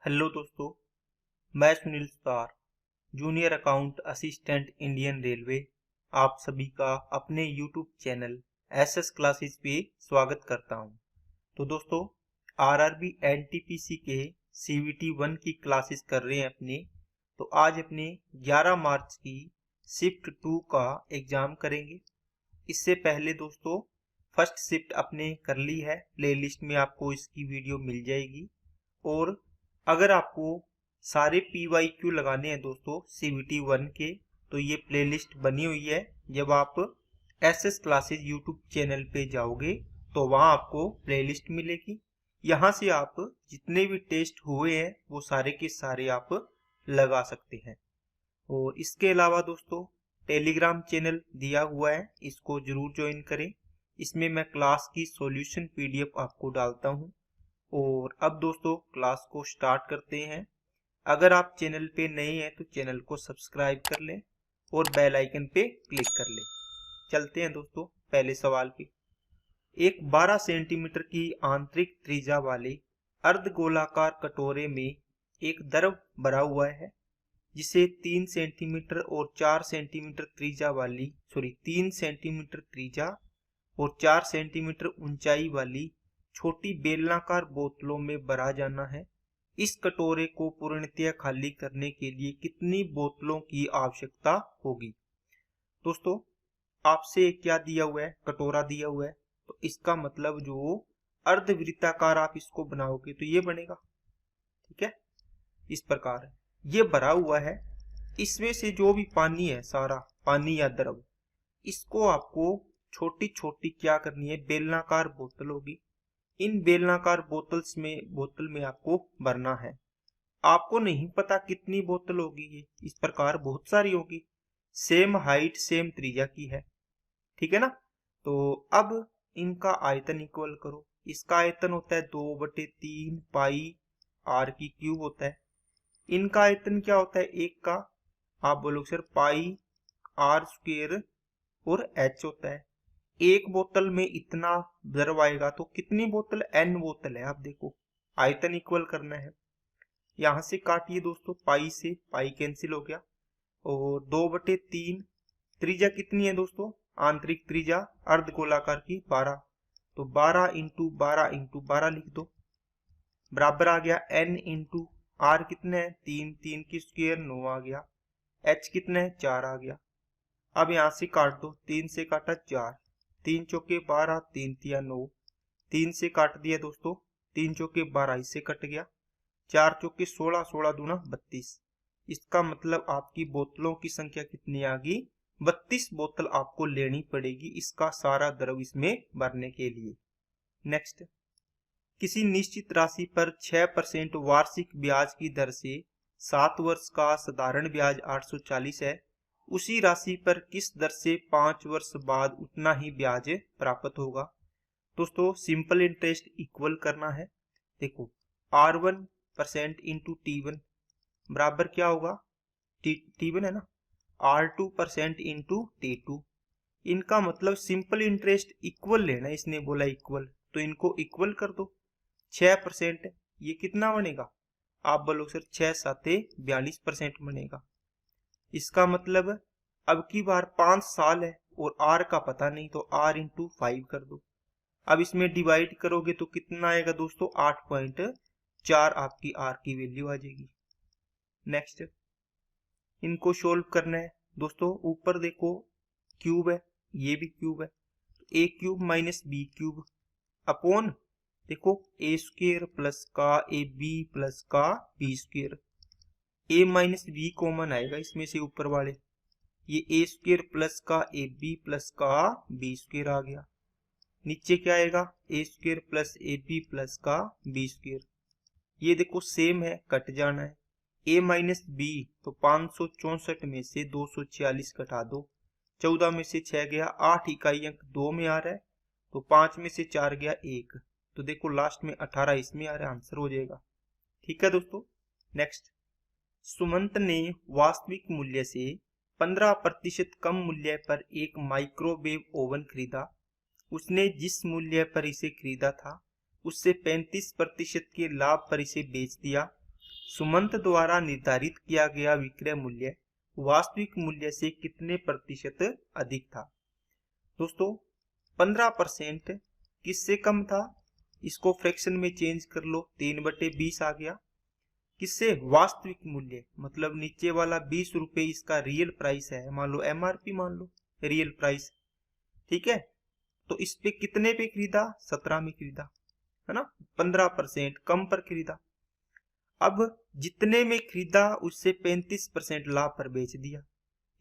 Hello दोस्तों, मैं Sunil Sutar, junior account assistant Indian railway आप सभी का अपने यूट्यूब चैनल एसएस क्लासेस पे स्वागत करता हूं। तो दोस्तों, आरआरबी एनटीपीसी के सीवीटी 1 की क्लासेस कर रहे हैं अपने। तो आज अपने 11 मार्च की शिफ्ट 2 का एग्जाम करेंगे। इससे पहले दोस्तों फर्स्ट शिफ्ट अपने कर ली है, प्लेलिस्ट में आपको इसकी वीडियो मिल जाएगी। और अगर आपको सारे PYQ लगाने हैं दोस्तों CVT 1 के, तो ये प्लेलिस्ट बनी हुई है। जब आप एसएस क्लासेस यूट्यूब चैनल पे जाओगे तो वहां आपको प्लेलिस्ट मिलेगी। यहाँ से आप जितने भी टेस्ट हुए हैं वो सारे के सारे आप लगा सकते हैं। और इसके अलावा दोस्तों टेलीग्राम चैनल दिया हुआ है, इसको जरूर ज्वाइन करें। इसमें मैं क्लास की सॉल्यूशन PDF आपको डालता हूँ। और अब दोस्तों क्लास को स्टार्ट करते हैं। अगर आप चैनल पे नए हैं तो चैनल को सब्सक्राइब कर लें और बेल आइकन पे क्लिक कर लें। चलते हैं दोस्तों पहले सवाल पे। एक 12 सेंटीमीटर की आंतरिक त्रिज्या वाले अर्धगोलाकार कटोरे में एक द्रव भरा हुआ है जिसे 3 सेंटीमीटर और 4 सेंटीमीटर त्रिज्या वाली 3 सेंटीमीटर त्रिज्या और 4 सेंटीमीटर ऊंचाई वाली छोटी बेलनाकार बोतलों में भरा जाना है। इस कटोरे को पूर्णतया खाली करने के लिए कितनी बोतलों की आवश्यकता होगी? दोस्तों आपसे क्या दिया हुआ है? कटोरा दिया हुआ है। तो इसका मतलब जो अर्धवृत्ताकार आप इसको बनाओगे तो ये बनेगा। ठीक है, इस प्रकार ये भरा हुआ है। इसमें से जो भी पानी है, सारा पानी या द्रव, इसको आपको छोटी छोटी क्या करनी है? बेलनाकार बोतल होगी। इन बेलनाकार बोतल में आपको भरना है। आपको नहीं पता कितनी बोतल होगी, ये इस प्रकार बहुत सारी होगी। सेम हाइट सेम त्रिज्या की है, ठीक है ना। तो अब इनका आयतन इक्वल करो। इसका आयतन होता है 2/3 पाई r की क्यूब होता है। इनका आयतन क्या होता है? एक का आप बोलोगे सर पाई r² और h होता है। एक बोतल में इतना द्रव आएगा तो कितनी बोतल? n बोतल है। आप देखो आयतन इक्वल करना है। यहां से काटिए दोस्तों, पाई से पाई कैंसिल हो गया। और 2/3 त्रिज्या कितनी है दोस्तों? आंतरिक त्रिज्या अर्धगोलाकार की 12। तो 12 इंटू 12 इंटू 12 लिख दो, बराबर आ गया n इंटू r कितने है? 3, 3 की स्क्वायर 9 आ गया। h कितने है? 4 आ गया। अब यहां से काट दो, 3 से काटा 4, 3 चौके 12, 3 तिया 9, 3 से काट दिया दोस्तों, 3 चौके 12 इससे कट गया, 4 चौके 16, 16 दूना 32। इसका मतलब आपकी बोतलों की संख्या कितनी आ गई? 32 बोतल आपको लेनी पड़ेगी इसका सारा द्रव इसमें भरने के लिए। नेक्स्ट, किसी निश्चित राशि पर 6% वार्षिक ब्याज की दर से 7 वर्ष का साधारण ब्याज 840 है। उसी राशि पर किस दर से 5 वर्ष बाद उतना ही ब्याज प्राप्त होगा? दोस्तों सिंपल इंटरेस्ट इक्वल करना है। देखो R1% इंटू T1 बराबर क्या होगा? T1 है ना, R2% इंटू T2। इनका मतलब सिंपल इंटरेस्ट इक्वल लेना, इसने बोला इक्वल, तो इनको इक्वल कर दो। 6% ये कितना बनेगा? आप बोलो सर 6 7 42% बनेगा। इसका मतलब अब की बार 5 साल है और R का पता नहीं, तो R इंटू 5 कर दो। अब इसमें डिवाइड करोगे तो कितना आएगा दोस्तों? 8.4 आपकी R की वैल्यू आ जाएगी। नेक्स्ट, इनको सोल्व करना है दोस्तों। ऊपर देखो क्यूब है, ये भी क्यूब है, तो a cube minus b cube upon देखो a² प्लस का ab प्लस का b²। a minus b common आएगा इसमें से ऊपर वाले, ये a² प्लस का ab प्लस का b² आ गया। नीचे क्या आएगा? a² प्लस ab प्लस का b²। ये देखो सेम है, कट जाना है। a माइनस b तो 564 में से 246 घटा दो, 14 में से 6 गया 8, इकाई अंक 2 में आ रहा है, तो 5 में से 4 गया 1, तो देखो लास्ट में 18 इसमें आ रहा है, आंसर हो जाएगा। ठीक है दोस्तों। नेक्स्ट, सुमंत ने वास्तविक मूल्य से 15% कम मूल्य पर एक माइक्रोवेव ओवन खरीदा। उसने जिस मूल्य पर इसे खरीदा था उससे 35% के लाभ पर इसे बेच दिया। सुमंत द्वारा निर्धारित किया गया विक्रय मूल्य वास्तविक मूल्य से कितने प्रतिशत अधिक था। दोस्तों 15% किससे कम था, इसको फ्रैक्शन में चेंज कर लो, 3/20 आ गया। किससे, वास्तविक मूल्य मतलब नीचे वाला 20 रुपए इसका रियल प्राइस है, मान लो MRP, मान लो रियल प्राइस, ठीक है। तो इस पे कितने पे खरीदा, 17 में खरीदा, है ना, 15% कम पर खरीदा। अब जितने में खरीदा उससे 35% लाभ पर बेच दिया।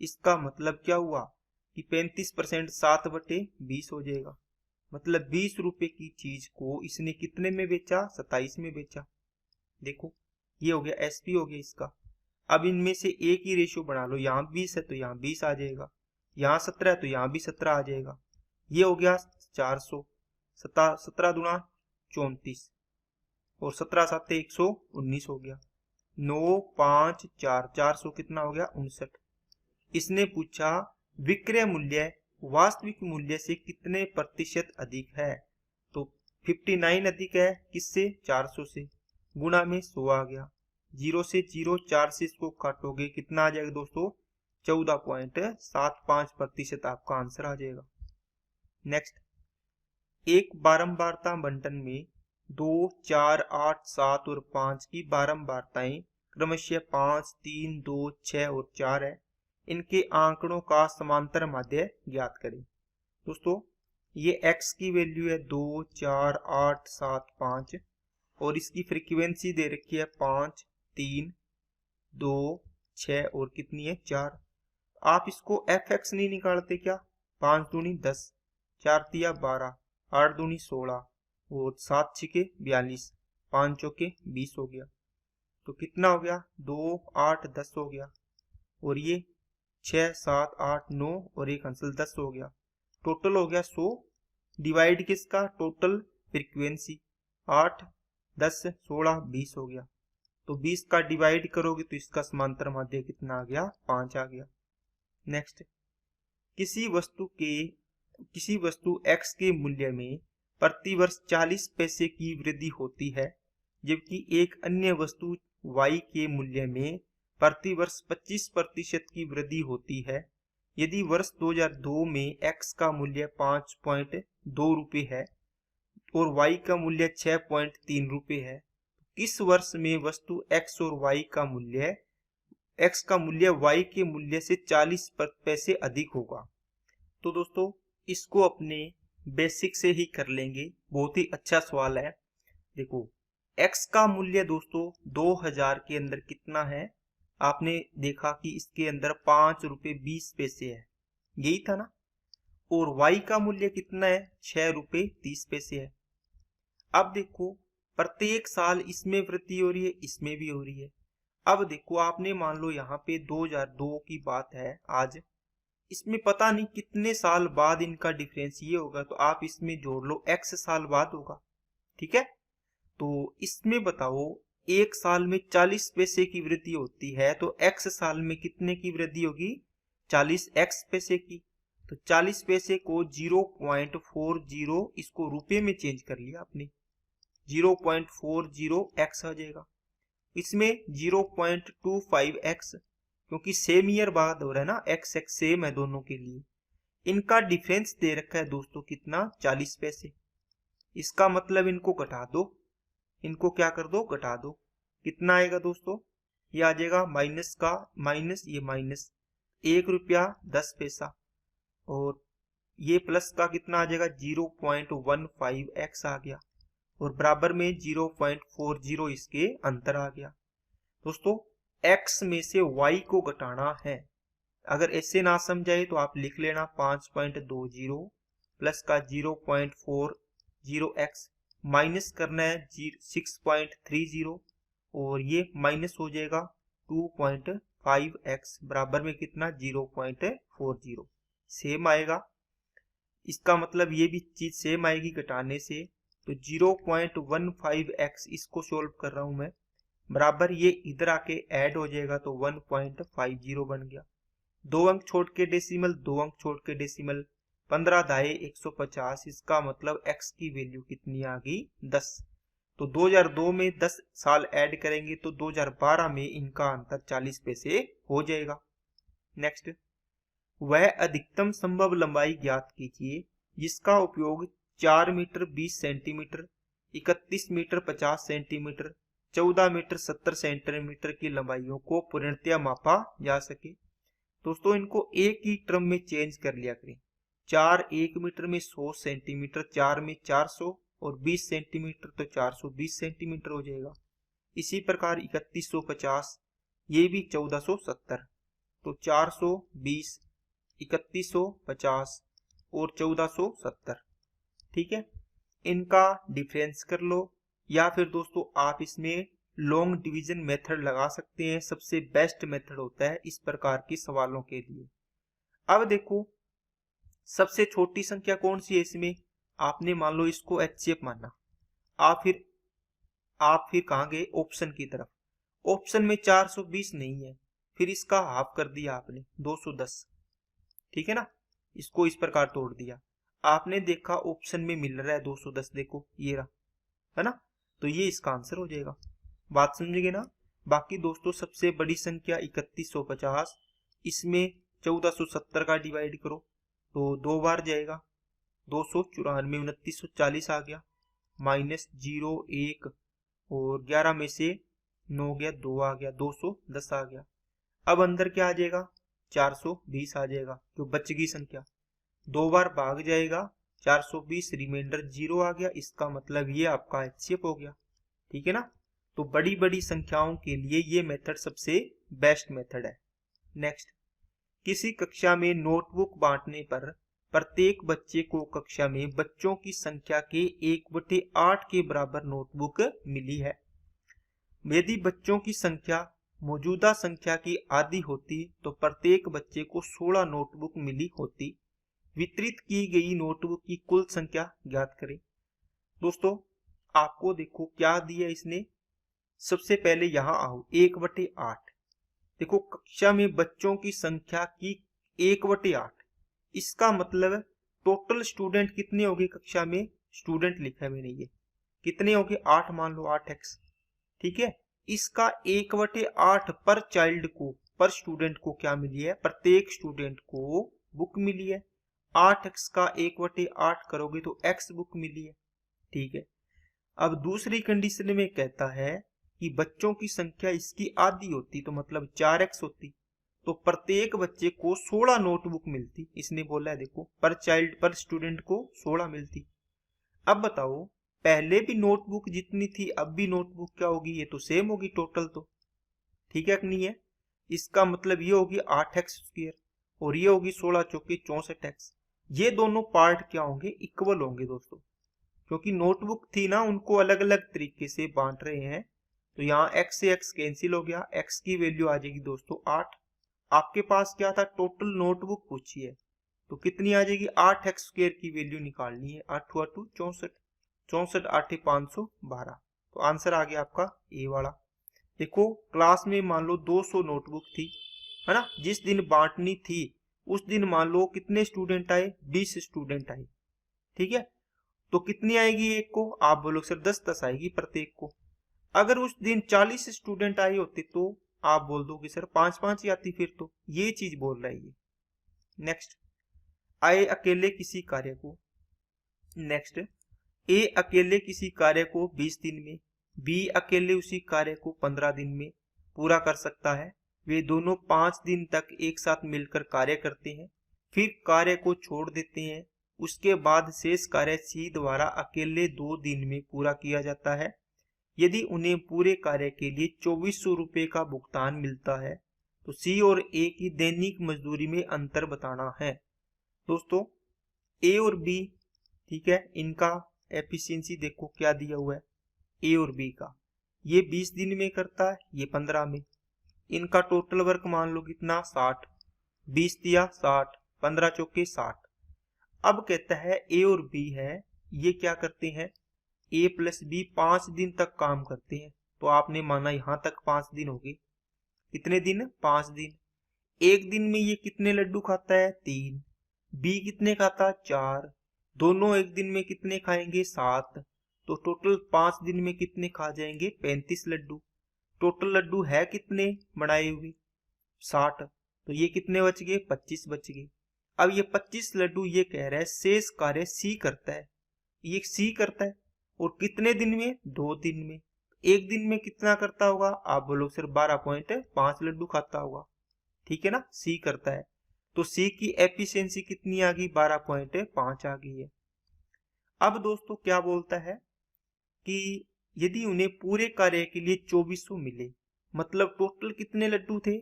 इसका मतलब क्या हुआ कि 35% 7/20 हो जाएगा, मतलब 20 रुपए की चीज को इसने कितने में बेचा, 27 में बेचा। देखो ये हो गया SP हो गया इसका। अब इनमें से एक ही रेशियो बना लो, यहाँ 20 है तो यहाँ 20 आ जाएगा, यहाँ 17 है तो यहाँ भी 17 आ जाएगा। ये हो गया 400, 17 दूना 34 और 17 साते 119 हो गया। 9 5 4 400 कितना हो गया, 59। इसने पूछा विक्रय मूल्य वास्तविक मूल्य से कितने प्रतिशत अधिक है, तो 59 अधिक है किससे, 400 से, गुणा में 100 आ गया। 0 से 0, 4 से इसको काटोगे कितना आ जाएगा दोस्तों, 14.75% आपका आंसर आ जाएगा। नेक्स्ट, एक बारंबारता बंटन में 2 4 8 7 और 5 की बारंबारताएं क्रमशः 5 3 2 6 और 4 है। इनके आंकड़ों का समांतर माध्य ज्ञात करें। दोस्तों ये x की वैल्यू है 2 4 8 7 5 और इसकी फ्रीक्वेंसी दे रखी है 5 3 2 6 और कितनी है, 4। आप इसको fx नहीं निकालते क्या, 5 दूनी 10, 4 तिया 12, 8 दूनी 16 और 7 छिके 42, 5 चौके 20 हो गया। तो कितना हो गया, 2 8 10 हो गया और ये 6 7 8 9 और एक अंसल 10 हो गया। टोटल हो गया 100 डिवाइड किसका, टोटल फ्रीक्वेंसी 8 10 16 20 हो गया। तो 20 का डिवाइड करोगे तो इसका समांतर माध्य कितना आ गया, 5 आ गया। नेक्स्ट, किसी वस्तु x के मूल्य में प्रति वर्ष 40 पैसे की वृद्धि होती है, जबकि एक अन्य वस्तु y के मूल्य में प्रति वर्ष 25% की वृद्धि होती है। यदि वर्ष 2002 में x का मूल्य 5.2 रुपये है और y का मूल्य 6.3 रुपये है, किस वर्ष में वस्तु x और y का मूल्य y के मूल्य से 40 पैसे अधिक होगा। तो दोस्तों इसको अपने बेसिक से ही कर लेंगे, बहुत ही अच्छा सवाल है। देखो x का मूल्य दोस्तों 2000 के अंदर कितना है, आपने देखा कि इसके अंदर 5 रुपये 20 पैसे है, यही था ना। और y का मूल्य कितना है, 6 रुपये 30 पैसे है। अब देखो प्रत्येक साल इसमें वृद्धि हो रही है, इसमें भी हो रही है। अब देखो आपने मान लो यहाँ पे 2002 की बात है आज, इसमें पता नहीं कितने साल बाद इनका डिफरेंस ये होगा, तो आप इसमें जोड़ लो x साल बाद होगा, ठीक है। तो इसमें बताओ एक साल में 40 पैसे की वृद्धि होती है, तो x साल में कितने की वृद्धि होगी, 40x पैसे की। तो 40 पैसे को 0.40 इसको रुपए में चेंज कर लिया आपने, 0.40x आ जाएगा। इसमें 0.25x, क्योंकि सेम ईयर बाद हो रहा है ना, x सेम है दोनों के लिए। इनका डिफरेंस दे रखा है दोस्तों कितना, 40 पैसे। इसका मतलब इनको घटा दो, इनको क्या कर दो, घटा दो। कितना आएगा दोस्तों, ये आ जाएगा माइनस का माइनस, ये माइनस 1 रुपया 10 पैसा और ये प्लस का कितना आ जाएगा, 0.15x आ गया और बराबर में 0.40 इसके अंतर आ गया। दोस्तों x में से y को घटाना है, अगर ऐसे ना समझाए तो आप लिख लेना 5.20 प्लस का 0.40x माइनस करना है 6.30 और ये माइनस हो जाएगा 2.5x बराबर में कितना, 0.40 सेम आएगा। इसका मतलब ये भी चीज सेम आएगी घटाने से। तो 0.15x इसको सोल्व कर रहा हूं मैं, बराबर ये इधर आके ऐड हो जाएगा तो 1.50 बन गया। 2 अंक छोड़ के डेसिमल, 2 अंक छोड़ के डेसिमल, 15 दाए 150। इसका मतलब x की वैल्यू कितनी आ गई, 10। तो 2002 में 10 साल ऐड करेंगे तो 2012 में इनका अंतर 40 पैसे हो जाएगा। नेक्स्ट, वह अधिकतम संभव लंबाई ज्ञात कीजिए जिसका उपयोग 4 metre 20 centimetre, 31 metre 50 centimetre, 14 metre 70 centimetre की लंबाइयों को पूर्णतया मापा जा सके। दोस्तों इनको एक ही टर्म में चेंज कर लिया करें। 4 1 मीटर में 100 सेंटीमीटर, 4 में 400 और 20 सेंटीमीटर तो 420 सेंटीमीटर हो जाएगा। इसी प्रकार 3150 ये भी 1470, तो 420, 3150 और 1470। ठीक है, इनका डिफरेंस कर लो, या फिर दोस्तों आप इसमें लॉन्ग डिवीजन मेथड लगा सकते हैं। सबसे बेस्ट मेथड होता है इस प्रकार के सवालों के लिए। अब देखो सबसे छोटी संख्या कौन सी है इसमें, आपने मान लो इसको एचसीएफ माना। आप फिर कहां गए, ऑप्शन की तरफ। ऑप्शन में 420 नहीं है, फिर इसका हाफ कर दिया आपने 210। ठीक है ना, इसको इस प्रकार तोड़ दिया, आपने देखा ऑप्शन में मिल रहा है 210, देखो ये रहा, है ना, तो ये इसका आंसर हो जाएगा। बात समझेंगे ना। बाकी दोस्तों सबसे बड़ी संख्या 3150, इसमें 1470 का डिवाइड करो तो 2 बार जाएगा, 294 2940 आ गया, माइनस 0 1 और 11 में से 9 गया, 2 आ गया, 210 आ गया। अब अंदर क्या आ जाएगा, 420 आ जाएगा, जो बच गई संख्या 2 बार भाग जाएगा, 420 रिमाइंडर 0 आ गया। इसका मतलब ये आपका एचसीएफ हो गया। ठीक है ना, तो बड़ी बड़ी संख्याओं के लिए ये मेथड सबसे बेस्ट मेथड है। नेक्स्ट, किसी कक्षा में नोटबुक बांटने पर प्रत्येक बच्चे को कक्षा में बच्चों की संख्या के 1/8 के बराबर नोटबुक मिली है। यदि बच्चों की संख्या मौजूदा संख्या की आधी होती तो प्रत्येक बच्चे को 16 नोटबुक मिली होती। वितरित की गई नोटबुक की कुल संख्या ज्ञात करें। दोस्तों आपको देखो क्या दिया इसने, सबसे पहले यहां आओ 1/8। देखो कक्षा में बच्चों की संख्या की 1/8, इसका मतलब टोटल स्टूडेंट कितने हो गए कक्षा में, स्टूडेंट लिखा है मैंने, ये कितने हो गए 8, मान लो 8x। ठीक है, इसका 1/8 पर चाइल्ड को, पर स्टूडेंट को क्या मिली है, प्रत्येक स्टूडेंट को बुक मिली है। 8x का 1/8 करोगे तो x बुक मिली है। ठीक है, अब दूसरी कंडीशन में कहता है कि बच्चों की संख्या इसकी आधी होती तो मतलब 4x होती, तो प्रत्येक बच्चे को 16 नोटबुक मिलती। इसने बोला है देखो पर चाइल्ड, पर स्टूडेंट को 16 मिलती। अब बताओ पहले भी नोटबुक जितनी थी अब भी नोटबुक क्या होगी, ये तो सेम होगी टोटल तो। ठीक है कि नहीं है, इसका मतलब ये होगी 8x² और ये होगी 16 चौके 64x। ये दोनों पार्ट क्या होंगे, इक्वल होंगे दोस्तों, क्योंकि नोटबुक थी ना उनको अलग अलग तरीके से बांट रहे हैं। तो यहाँ x से x कैंसिल हो गया, x की वैल्यू आ जाएगी दोस्तों 8। आपके पास क्या था, टोटल नोटबुक पूछी है तो कितनी आ जाएगी, 8x² की वैल्यू निकालनी है। 8 हुआ 2 64, 64 8 512, तो आंसर आ गया आपका ए वाला। देखो क्लास में मान लो 200 नोटबुक थी, है ना, जिस दिन बांटनी थी उस दिन मान लो कितने स्टूडेंट आए, 20 स्टूडेंट आए। ठीक है, तो कितनी आएगी एक को, आप बोलो सर 10 आएगी प्रत्येक को। अगर उस दिन 40 स्टूडेंट आए होते तो आप बोल दोगे सर 5 ही आती, फिर तो ये चीज बोल रहा है ये। नेक्स्ट, ए अकेले किसी कार्य को 20 दिन में, बी अकेले उसी कार्य को 15 दिन में पूरा कर सकता है। वे दोनों 5 दिन तक एक साथ मिलकर कार्य करते हैं, फिर कार्य को छोड़ देते हैं। उसके बाद शेष कार्य सी द्वारा अकेले 2 दिन में पूरा किया जाता है। यदि उन्हें पूरे कार्य के लिए 2400 रुपये का भुगतान मिलता है तो सी और ए की दैनिक मजदूरी में अंतर बताना है। दोस्तों ए और बी, ठीक है, इनका एफिशिएंसी देखो क्या दिया हुआ है ए और बी का, ये 20 दिन में करता है, ये 15 में। इनका टोटल वर्क मान लो कितना 60, 20 दिया 60, 15 चौके 60। अब कहता है ए और बी है, ये क्या करते हैं, ए प्लस बी 5 दिन तक काम करते हैं। तो आपने माना यहां तक 5 दिन हो गए, कितने दिन, 5 दिन। एक दिन में ये कितने लड्डू खाता है, 3। बी कितने खाता है, 4। दोनों एक दिन में कितने खाएंगे, 7। तो टोटल 5 दिन में कितने खा जाएंगे? 35 लड्डू। टोटल लड्डू है कितने बनाए हुए? 60। तो ये कितने बच गए? 25 बच गए। अब ये 25 लड्डू ये कह रहा है शेष कार्य सी करता है, ये सी करता है। और कितने दिन में? 2 दिन में। एक दिन में कितना करता होगा? आप बोलो सर 12.5 लड्डू खाता होगा, ठीक है ना, सी करता है। तो सी की एफिशिएंसी कितनी आ गई? 12.5 आ गई है। अब दोस्तों क्या बोलता है कि यदि उन्हें पूरे कार्य के लिए 2400 मिले, मतलब टोटल कितने लड्डू थे?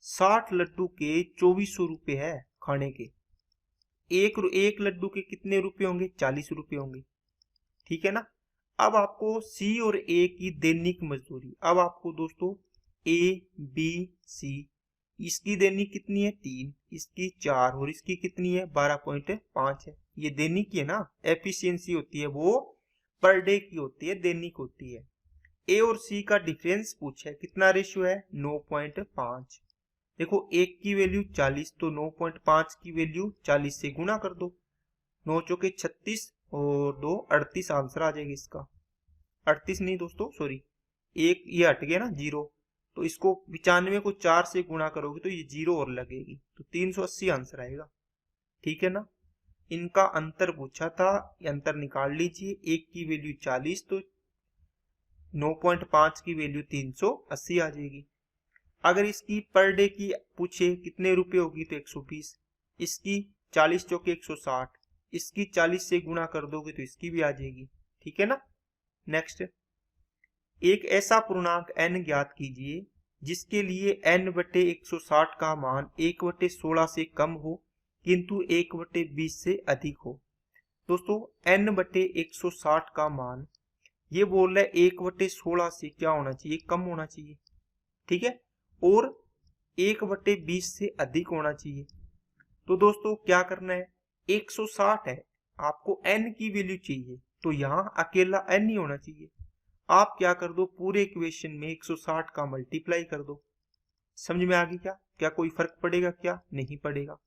60 लड्डू के 2400 रुपए है खाने के। एक लड्डू के कितने रुपए होंगे? 40 रुपए होंगे, ठीक है ना। अब आपको सी और ए की दैनिक मजदूरी, अब आपको दोस्तों ए बी सी, इसकी दैनिक कितनी है? 3, इसकी 4 और इसकी कितनी है? 12.5 है। ये दैनिक है ना, एफिशिएंसी होती है वो पर डे की होती है, दैनिक होती है। ए और सी का डिफरेंस पूछा है, कितना रेशियो है? 9.5। देखो एक की वैल्यू 40, तो 9.5 की वैल्यू 40 से गुणा कर दो। 9 चौके 36 और 2 38 आंसर आ जाएगा इसका। 38 नहीं दोस्तों, सॉरी, एक ये हट गया ना 0, तो इसको 95 को 4 से गुणा करोगे तो ये 0 और लगेगी, तो 380 आंसर आएगा, ठीक है ना। इनका अंतर पूछा था, ये अंतर निकाल लीजिए। एक की वैल्यू 40, तो 9.5 की वैल्यू 380 आ जाएगी। अगर इसकी पर डे की पूछे कितने रुपए होगी, तो 120। इसकी 40 चौके 160, इसकी 40 से गुणा कर दोगे तो इसकी भी आ जाएगी, ठीक है ना। नेक्स्ट, एक ऐसा पूर्णांक n ज्ञात कीजिए जिसके लिए n/160 का मान 1/16 से कम हो किंतु 1/20 से अधिक हो। दोस्तों n/160 का मान ये बोल रहा है 1/16 से क्या होना चाहिए? कम होना चाहिए, ठीक है, और 1/20 से अधिक होना चाहिए। तो दोस्तों क्या करना है? 160 है, आपको n की वैल्यू चाहिए, तो यहाँ अकेला n ही होना चाहिए। आप क्या कर दो, पूरे इक्वेशन में 160 का मल्टीप्लाई कर दो। समझ में आ गई क्या? क्या कोई फर्क पड़ेगा? क्या नहीं पड़ेगा।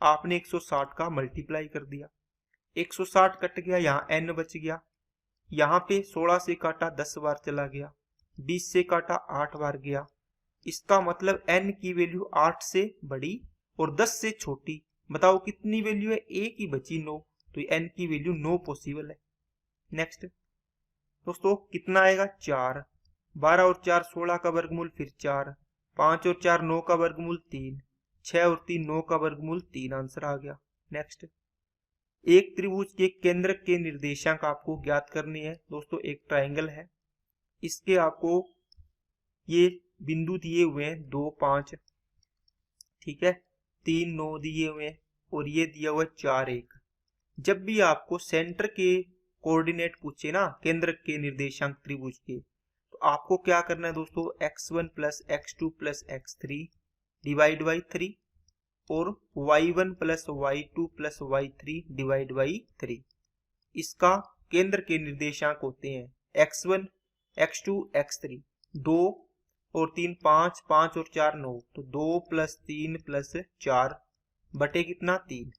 आपने 160 का मल्टीप्लाई कर दिया, 160 कट गया, यहाँ n बच गया। यहाँ पे 16 से काटा 10 बार चला गया, 20 से काटा 8 बार गया। इसका मतलब n की वैल्यू 8 से बड़ी और 10 से छोटी। बताओ कितनी वैल्यू है? एक ही बची 9, तो n की वैल्यू 9 पॉसिबल है। नेक्स्ट दोस्तों कितना आएगा? 4। 12 और 4 16 का वर्गमूल, फिर 4, 5 और 4 9 का वर्गमूल 3, 6 और 3 9 का वर्गमूल 3, आंसर आ गया। नेक्स्ट, एक त्रिभुज के केंद्र के निर्देशांक आपको ज्ञात करने हैं। दोस्तों एक ट्राइंगल है, इसके आपको ये बिंदु दिए हुए हैं 2 5, ठीक है, 3 9 दिए हुए हैं और ये दिया हुआ है 4 1। जब भी आपको सेंटर के कोऑर्डिनेट पूछे ना, केंद्र के निर्देशांक त्रिभुज के, तो आपको क्या करना है दोस्तों? x1 plus x2 plus x3 divide by 3 और y1 plus y2 plus y3 divide by 3। इसका केंद्र के निर्देशांक होते हैं x1 x2 x3, 2 और 3 5, 5 और 4 9, तो 2 प्लस 3 प्लस 4 बटे कितना? 3।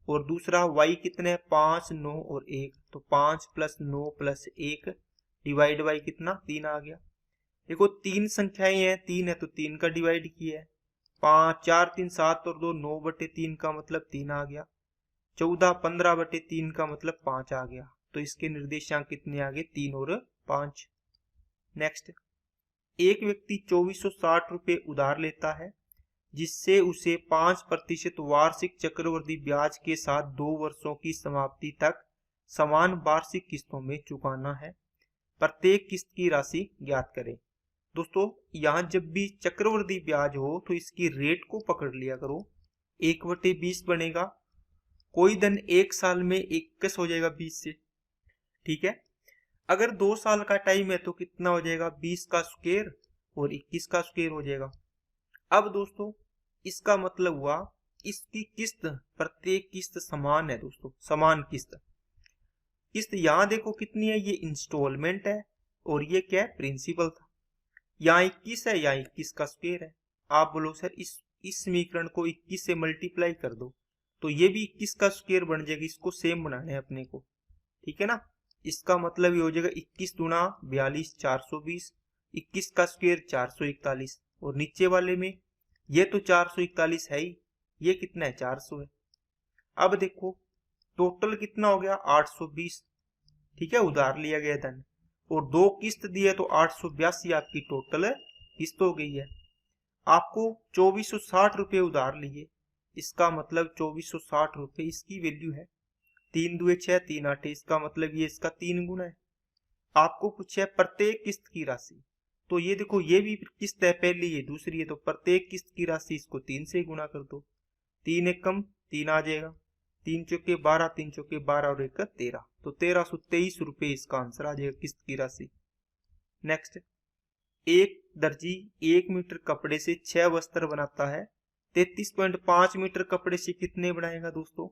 और दूसरा y कितने? 5 9 और 1, तो 5 प्लस 9 प्लस 1 डिवाइड बाई कितना? 3 आ गया। देखो 3 संख्याएं हैं, 3 है तो 3 का डिवाइड किया है। 5 4 3 7 और 2 9/3 का मतलब 3 आ गया। 14 15/3 का मतलब 5 आ गया। तो इसके निर्देशांक कितने आ गए? 3 और 5। नेक्स्ट, एक व्यक्ति 2460 रुपए उधार लेता है जिससे उसे 5% वार्षिक चक्रवृद्धि ब्याज के साथ 2 वर्षों की समाप्ति तक समान वार्षिक किस्तों में चुकाना है। प्रत्येक किस्त की राशि ज्ञात करें। दोस्तों यहाँ जब भी चक्रवृद्धि ब्याज हो तो इसकी रेट को पकड़ लिया करो। 1/20 बनेगा, कोई धन 1 साल में 21 हो जाएगा 20 से, ठीक है। अगर 2 साल का टाइम है तो कितना हो जाएगा? 20 का स्क्वायर और 21 का स्क्वायर हो जाएगा। अब दोस्तों इसका मतलब हुआ इसकी किस्त, प्रत्येक किस्त समान है दोस्तों, समान किस्त। किस्त यहाँ देखो कितनी है, ये इंस्टॉलमेंट है और ये क्या है? प्रिंसिपल था। यहाँ 21 है, यहाँ 21 का स्क्वायर है। आप बोलो सर इस समीकरण को 21 से मल्टीप्लाई कर दो तो ये भी 21 का स्क्वायर बन जाएगा। इसको सेम बनाना है अपने को, ठीक है ना। इसका मतलब ये हो जाएगा 21 दूना 42 420, 21 का स्क्वायर 441, और नीचे वाले में ये तो 441 है ही, ये कितना है 400 है। अब देखो टोटल कितना हो गया 820, ठीक है, उधार लिया गया धन, और 2 किस्त दी है तो 882 आपकी टोटल किस्त हो गई है। आपको 2460 रुपये उधार लिए, इसका मतलब 2460 रुपये इसकी वैल्यू है। 3 दुए 6 3 8, इसका मतलब ये इसका 3 गुना है। आपको पूछा है प्रत्येक किस्त की राशि, तो ये देखो ये भी किस्त है, पहली ये दूसरी है, तो प्रत्येक किस्त की राशि इसको 3 से गुना कर दो। 3 एक कम 3 आ जाएगा, 3 चौके 12, 3 चौके 12 और 1 13, तो 1323 रुपये इसका आंसर आ जाएगा किस्त की राशि। नेक्स्ट, एक दर्जी 1 मीटर कपड़े से 6 वस्त्र बनाता है, 33.5 मीटर कपड़े से कितने बनाएगा दोस्तों?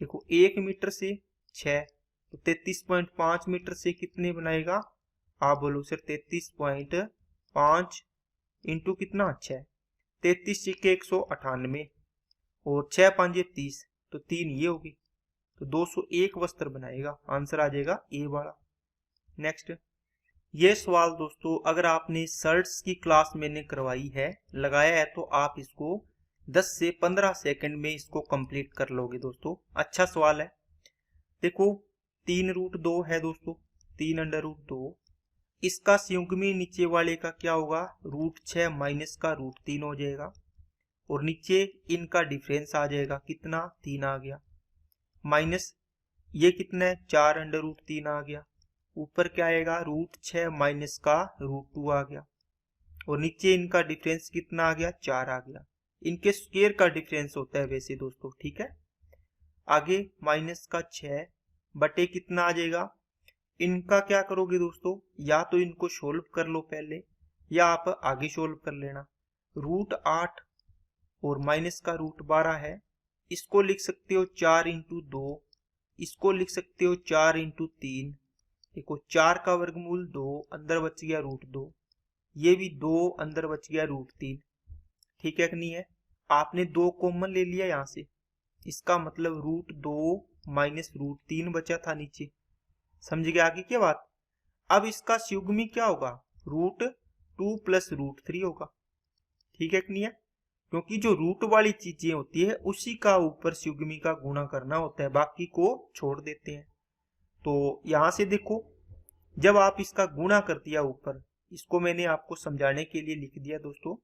देखो 1 मीटर से 6, तो 33.5 मीटर से कितने बनाएगा? आप बोलो सर 33.5 इंटू कितना 6, 33 के 198 और 6 5 30, तो 3 ये होगी, तो 201 वस्त्र बनाएगा। आंसर आ जाएगा ए वाला। नेक्स्ट, ये सवाल दोस्तों अगर आपने शर्ट्स की क्लास मैंने करवाई है, लगाया है, तो आप इसको 10 से 15 सेकंड में इसको कंप्लीट कर लोगे दोस्तों। अच्छा सवाल है। देखो 3√2 है दोस्तों, 3√2, इसका संयुग्मी नीचे वाले का क्या होगा? √6 माइनस का √3 हो जाएगा, और नीचे इनका डिफरेंस आ जाएगा कितना? 3 आ गया, माइनस ये कितना है? 4√3 आ गया, ऊपर क्या आएगा? √6 माइनस का √2 आ गया, और नीचे इनका डिफरेंस कितना आ गया? 4 आ गया। इनके स्क्वायर का डिफरेंस होता है वैसे दोस्तों, ठीक है। आगे माइनस का 6 बटे कितना आ जाएगा? इनका क्या करोगे दोस्तों? या तो इनको सोल्व कर लो पहले, या आप आगे सोल्व कर लेना। √8 और माइनस का √12 है, इसको लिख सकते हो 4 इंटू 2, इसको लिख सकते हो 4 इंटू 3। देखो 4 का वर्गमूल 2, अंदर बच गया √2, ये भी 2 अंदर बच गया √3, ठीक है कि नहीं है? आपने 2 कॉमन ले लिया यहाँ से, इसका मतलब √2 माइनस √3 बचा था नीचे। समझ गए आगे क्या बात? अब इसका संयुग्मी क्या होगा? √2 प्लस √3 होगा, ठीक है कि नहीं है? क्योंकि जो रूट वाली चीजें होती है उसी का ऊपर संयुग्मी का गुणा करना होता है, बाकी को छोड़ देते हैं। तो यहां से देखो जब आप इसका गुणा कर दिया ऊपर, इसको मैंने आपको समझाने के लिए लिख दिया दोस्तों,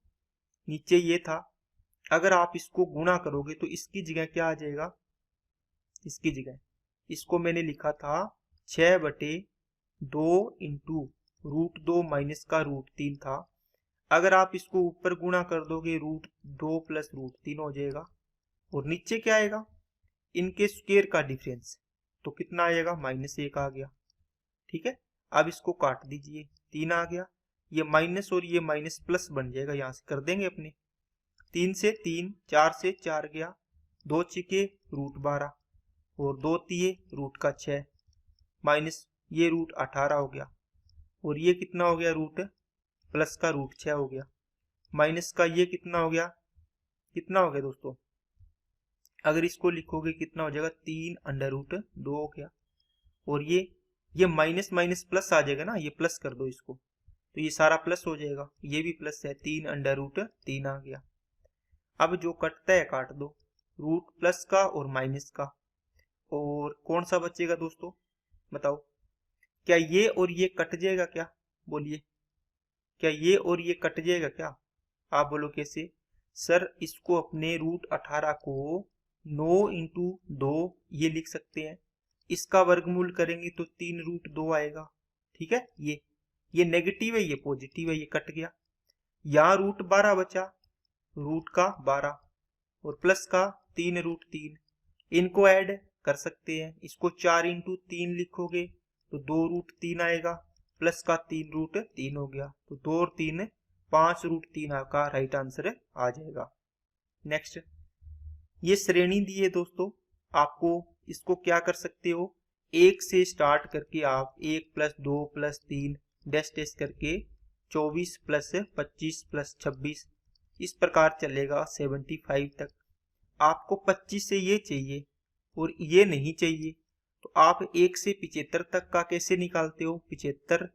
नीचे ये था, अगर आप इसको गुणा करोगे तो इसकी जगह क्या आ जाएगा? इसकी जगह इसको मैंने लिखा था 6/2 इंटू √2 माइनस का √3 था। अगर आप इसको ऊपर गुणा कर दोगे √2 प्लस √3 हो जाएगा, और नीचे क्या आएगा? इनके स्क्वायर का डिफरेंस, तो कितना आएगा? -1 आ गया, ठीक है। अब इसको काट दीजिए, 3 आ गया, ये माइनस और ये माइनस प्लस बन जाएगा, यहां से कर देंगे अपने। 3 से 3, 4 से 4 गया, 2 छिके √12 और 2 तिये √6 माइनस ये √18 हो गया, और ये कितना हो गया? प्लस का √6 हो गया, माइनस का ये कितना हो गया? कितना हो गया दोस्तों? अगर इसको लिखोगे कितना हो जाएगा? 3√2 हो गया, और ये माइनस माइनस प्लस आ जाएगा ना, ये प्लस कर दो इसको, तो ये सारा प्लस हो जाएगा, ये भी प्लस है, 3√3 आ गया। अब जो कटता है काट दो, रूट प्लस का और माइनस का, और कौन सा बचेगा दोस्तों? बताओ, क्या ये और ये कट जाएगा क्या? बोलिए, क्या ये और ये कट जाएगा क्या? आप बोलो कैसे? सर इसको अपने √18 को 9 इंटू 2 ये लिख सकते हैं, इसका वर्गमूल करेंगे तो 3√2 आएगा, ठीक है। ये नेगेटिव है, ये पॉजिटिव है, ये कट गया। यहाँ √12 बचा, रूट का 12 और प्लस का 3√3, इनको ऐड कर सकते हैं। इसको 4 इंटू 3 लिखोगे तो 2√3 आएगा, प्लस का 3√3 हो गया, तो 2 और 3 5√3 का राइट आंसर आ जाएगा। नेक्स्ट, ये श्रेणी दी है दोस्तों, आपको इसको क्या कर सकते हो? 1 से स्टार्ट करके आप 1 प्लस 2 प्लस 3 डैश डैश करके 24 प्लस 25 प्लस 26 इस प्रकार चलेगा 75 तक। आपको 25 से ये चाहिए और ये नहीं चाहिए, तो आप 1 से 75 तक का कैसे निकालते हो? 75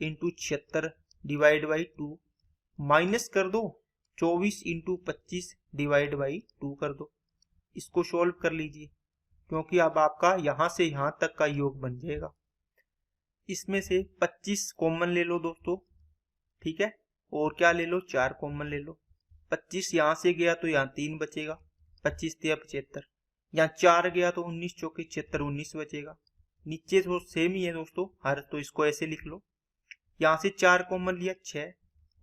इंटू 76 डिवाइड बाई 2 माइनस कर दो 24 इंटू 25 डिवाइड बाई 2 कर दो। इसको सोल्व कर लीजिए, क्योंकि अब आपका यहां से यहां तक का योग बन जाएगा। इसमें से 25 कॉमन ले लो दोस्तों, ठीक है, और क्या ले लो? 4 कॉमन ले लो। 25 यहां से गया तो यहाँ 3 बचेगा, 25 दिया 75, यहाँ 4 गया तो 19 चौके 76, 19 बचेगा। नीचे तो सेम ही है दोस्तों हर, तो इसको ऐसे लिख लो। यहाँ से 4 कॉमन लिया 6,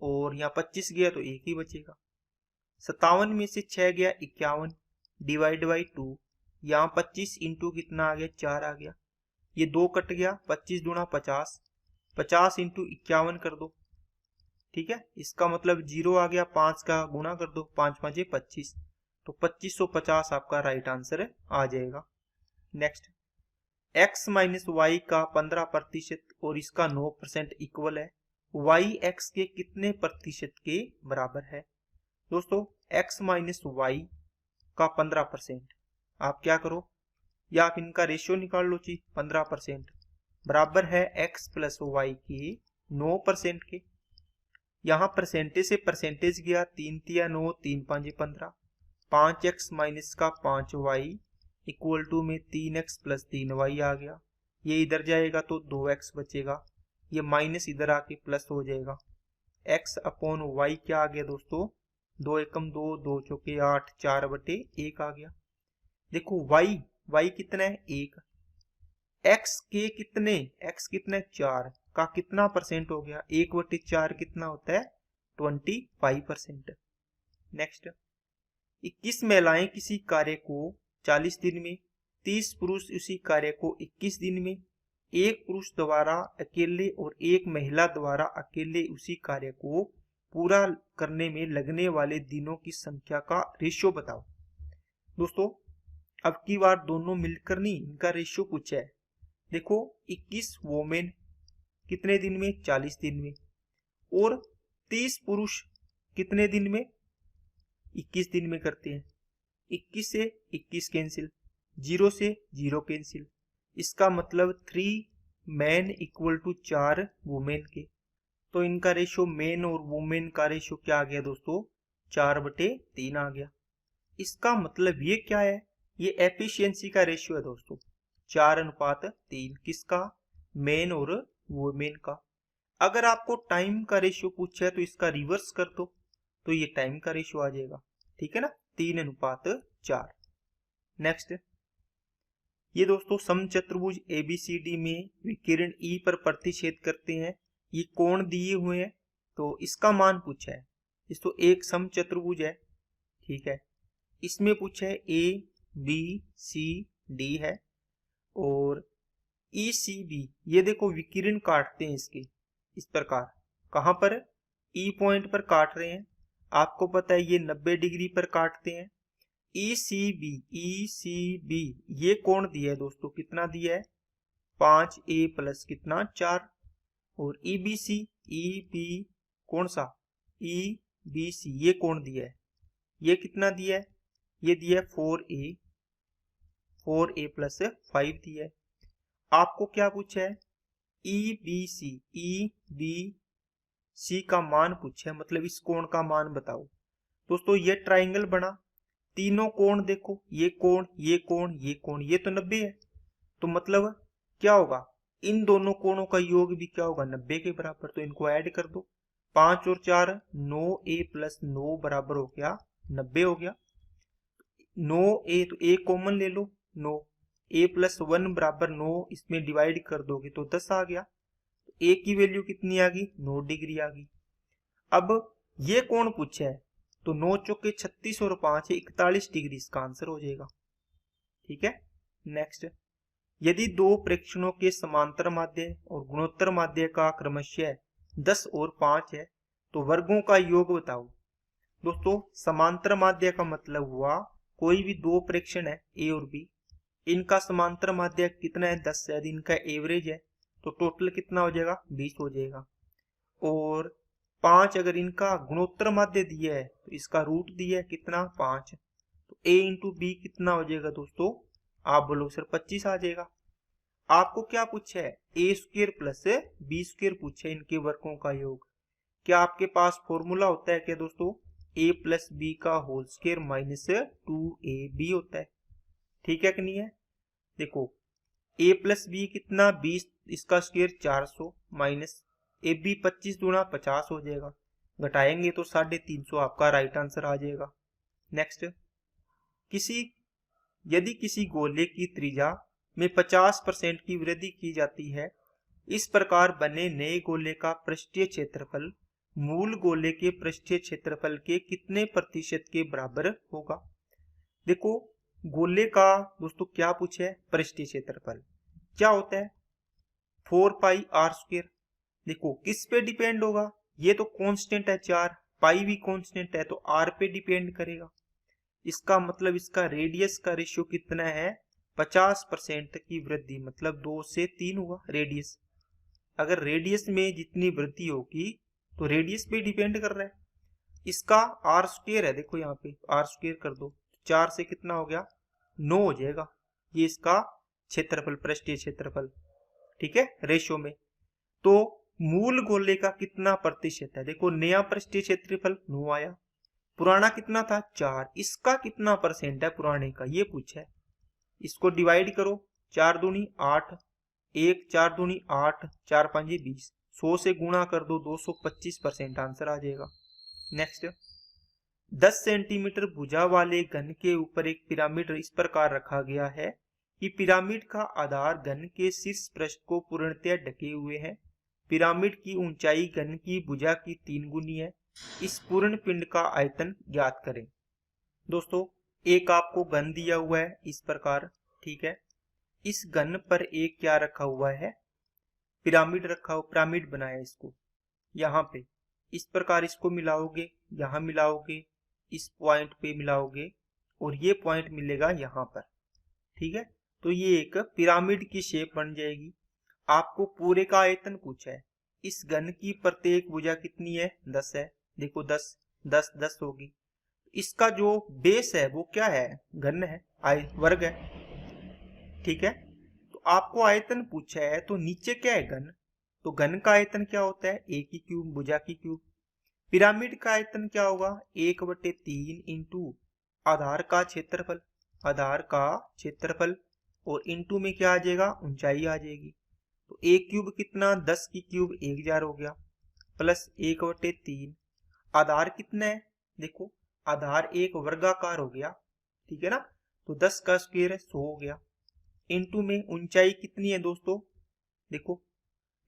और यहाँ 25 गया तो 1 ही बचेगा। 57 में से 6 गया 51 डिवाइड बाई 2, यहाँ 25 इंटू कितना आ गया? 4 आ गया। ये 2 कट गया, 25 दूना 50, 50 इंटू 51 कर दो, ठीक है। इसका मतलब 0 आ गया, 5 का गुणा कर दो, 5 5 25, तो 2550 आपका राइट आंसर आ जाएगा। नेक्स्ट, x माइनस वाई का 15% और इसका 9% इक्वल है, y x के कितने प्रतिशत के बराबर है? दोस्तों x माइनस वाई का 15%, आप क्या करो, या आप इनका रेशियो निकाल लो जी। 15% बराबर है x प्लस वाई के 9% के। यहाँ परसेंटेज से परसेंटेज गया, 3 तिया 9, 3 5 15, 5x माइनस का 5y इक्वल टू में 3x प्लस 3y आ गया। ये इधर जाएगा तो 2x बचेगा, ये माइनस इधर आके प्लस हो जाएगा। x अपॉन y क्या आ गया दोस्तों? 2 एकम 2, 2 चौके 8, 4 बटे 1 आ गया। देखो y कितना है? 1। x के कितने? x कितना है? 4 का कितना परसेंट हो गया? 1 बटे 4 कितना होता है? 25%। नेक्स्ट, 21 महिलाएं किसी कार्य को 40 दिन में, 30 पुरुष उसी कार्य को 21 दिन में, एक पुरुष द्वारा अकेले और एक महिला द्वारा अकेले उसी कार्य को पूरा करने में लगने वाले दिनों की संख्या का रेशियो बताओ। दोस्तों अब की बार दोनों मिलकर नहीं, इनका रेशियो पूछा है। देखो 21 वोमेन कितने दिन में? 40 दिन में, और 30 पुरुष कितने दिन में? 21 दिन में करते हैं। 21 से 21 कैंसिल, 0 से 0 कैंसिल, इसका मतलब 3 मैन इक्वल टू 4 वुमेन के। तो इनका रेशियो मैन और वुमेन का रेशियो क्या आ गया दोस्तों? 4/3 आ गया। इसका मतलब ये क्या है? ये एफिशिएंसी का रेशियो है दोस्तों, 4:3। किसका? मैन और वुमेन का। अगर आपको टाइम का रेशियो पूछा है तो इसका रिवर्स कर दो, तो ये टाइम का रेशियो आ जाएगा, ठीक है ना, 3:4। नेक्स्ट, ये दोस्तों समचतुर्भुज एबीसीडी में विकिरण ई पर प्रतिच्छेद करते हैं, ये कोण दिए हुए हैं, तो इसका मान पूछा है। इस तो एक समचतुर्भुज है, ठीक है, इसमें पूछा है ए बी सी डी है, और ई सी बी, ये देखो विकिरण काटते हैं इसके इस प्रकार, कहां पर? ई पॉइंट पर काट रहे हैं, आपको पता है ये 90 डिग्री पर काटते हैं। ई सी बी ये कोण दिया है दोस्तों, कितना दिया है? 5a प्लस कितना? 4। और ई बी कौन सा? ई बी सी ये कोण दिया है, ये कितना दिया है? ये दिया है 4a प्लस 5 दिया है। आपको क्या पूछा है? ई बी सी का मान पूछा है, मतलब इस कोण का मान बताओ। दोस्तों ये ट्राइंगल बना, तीनों कोण देखो, ये कोण ये कोण ये कोण, ये तो 90 है, तो मतलब क्या होगा? इन दोनों कोणों का योग भी क्या होगा? 90 के बराबर। तो इनको ऐड कर दो, 5 और 4 9a प्लस 9 बराबर हो गया 90 हो गया। 9a तो a कॉमन ले लो, 9 a प्लस 1 बराबर 9, इसमें डिवाइड कर दोगे तो 10 आ गया। तो a की वैल्यू कितनी आ गई? 9 डिग्री आ गई। अब ये कोण पूछा है, तो 9 चौके 36 और 5 41 डिग्री इसका आंसर हो जाएगा, ठीक है। नेक्स्ट, यदि दो प्रेक्षणों के समांतर माध्य और गुणोत्तर माध्य का क्रमशः 10 और 5 है, तो वर्गों का योग बताओ। दोस्तों समांतर माध्य का मतलब हुआ कोई भी दो प्रेक्षण है ए और बी, इनका समांतर माध्य कितना है? 10 है, इनका एवरेज है, तो टोटल कितना हो जाएगा? 20 हो जाएगा। और 5 अगर इनका गुणोत्तर माध्य दिया है तो इसका रूट दिया है कितना? 5, तो a इंटू बी कितना हो जाएगा दोस्तों? आप बोलो सर 25 आ जाएगा। आपको क्या पूछा है, ए स्क्वायर प्लस बी स्क्वायर पूछा है, इनके वर्गों का योग। क्या आपके पास फॉर्मूला होता है क्या दोस्तों, ए प्लस बी का होल स्क्वायर माइनस 2ab होता है, ठीक है कि नहीं है। देखो a प्लस बी कितना 20, इसका स्क्वायर 400 माइनस ए बी 25 दूना 50 हो जाएगा, घटाएंगे तो 350 आपका राइट आंसर आ जाएगा। नेक्स्ट, यदि किसी गोले की त्रिज्या में 50% की वृद्धि की जाती है, इस प्रकार बने नए गोले का पृष्ठीय क्षेत्रफल मूल गोले के पृष्ठीय क्षेत्रफल के कितने प्रतिशत के बराबर होगा। देखो गोले का दोस्तों क्या पूछे है, पृष्ठीय क्षेत्रफल क्या होता है 4 पाई आर स्क्वायर। देखो किस पे डिपेंड होगा, ये तो कांस्टेंट है 4, पाई भी कांस्टेंट है तो आर पे डिपेंड करेगा। इसका मतलब इसका रेडियस का रेशियो कितना है 50% की वृद्धि, मतलब 2 से 3 हुआ रेडियस। अगर रेडियस में जितनी वृद्धि होगी तो रेडियस पे डिपेंड कर रहा है। इसका आर स्क्वायर है, देखो यहाँ पे आर स्क्वायर कर दो, 4 से कितना हो गया 9 हो जाएगा। ये इसका क्षेत्रफल, पृष्ठीय क्षेत्रफल, ठीक है रेशियो में। तो मूल गोले का कितना प्रतिशत है, देखो नया पृष्ठीय क्षेत्रफल 9 आया, पुराना कितना था 4, इसका कितना परसेंट है पुराने का ये पूछा है। इसको डिवाइड करो, 4 दूनी 8, 1 4 दूनी 8, 4 5 20, 100 से गुणा कर दो 225% आंसर आ जाएगा। नेक्स्ट, 10 सेंटीमीटर भुजा वाले घन के ऊपर एक पिरामिड इस प्रकार रखा गया है कि पिरामिड का आधार घन के शीर्ष पृष्ठ को पूर्णतः ढके हुए है। पिरामिड की ऊंचाई घन की भुजा की 3 गुनी है। इस पूर्ण पिंड का आयतन ज्ञात करें। दोस्तों एक आपको घन दिया हुआ है इस प्रकार, ठीक है, इस घन पर एक क्या रखा हुआ है, पिरामिड रखा हुआ, पिरामिड बनाया इसको, यहाँ पे इस प्रकार इसको मिलाओगे, यहाँ मिलाओगे, इस पॉइंट पे मिलाओगे और ये पॉइंट मिलेगा यहाँ पर, ठीक है। तो ये एक पिरामिड की शेप बन जाएगी। आपको पूरे का आयतन पूछा है। इस घन की प्रत्येक भुजा कितनी है 10 है, देखो 10 10 10 होगी। इसका जो बेस है वो क्या है, घन है, वर्ग है, ठीक है। तो आपको आयतन पूछा है तो नीचे क्या है घन, तो घन का आयतन क्या होता है a की क्यूब भुजा की क्यूब। पिरामिड का आयतन क्या होगा 1/3 इंटू आधार का क्षेत्रफल, आधार का क्षेत्रफल, और इंटू में क्या आ जाएगा ऊंचाई आ जाएगी। तो a क्यूब कितना 10 की क्यूब 1000 हो गया, प्लस 1/3, आधार कितना है, देखो आधार एक वर्गाकार हो गया, ठीक है ना, तो 10 का स्क्वायर है 100 हो गया, इंटू में ऊंचाई कितनी है दोस्तों, देखो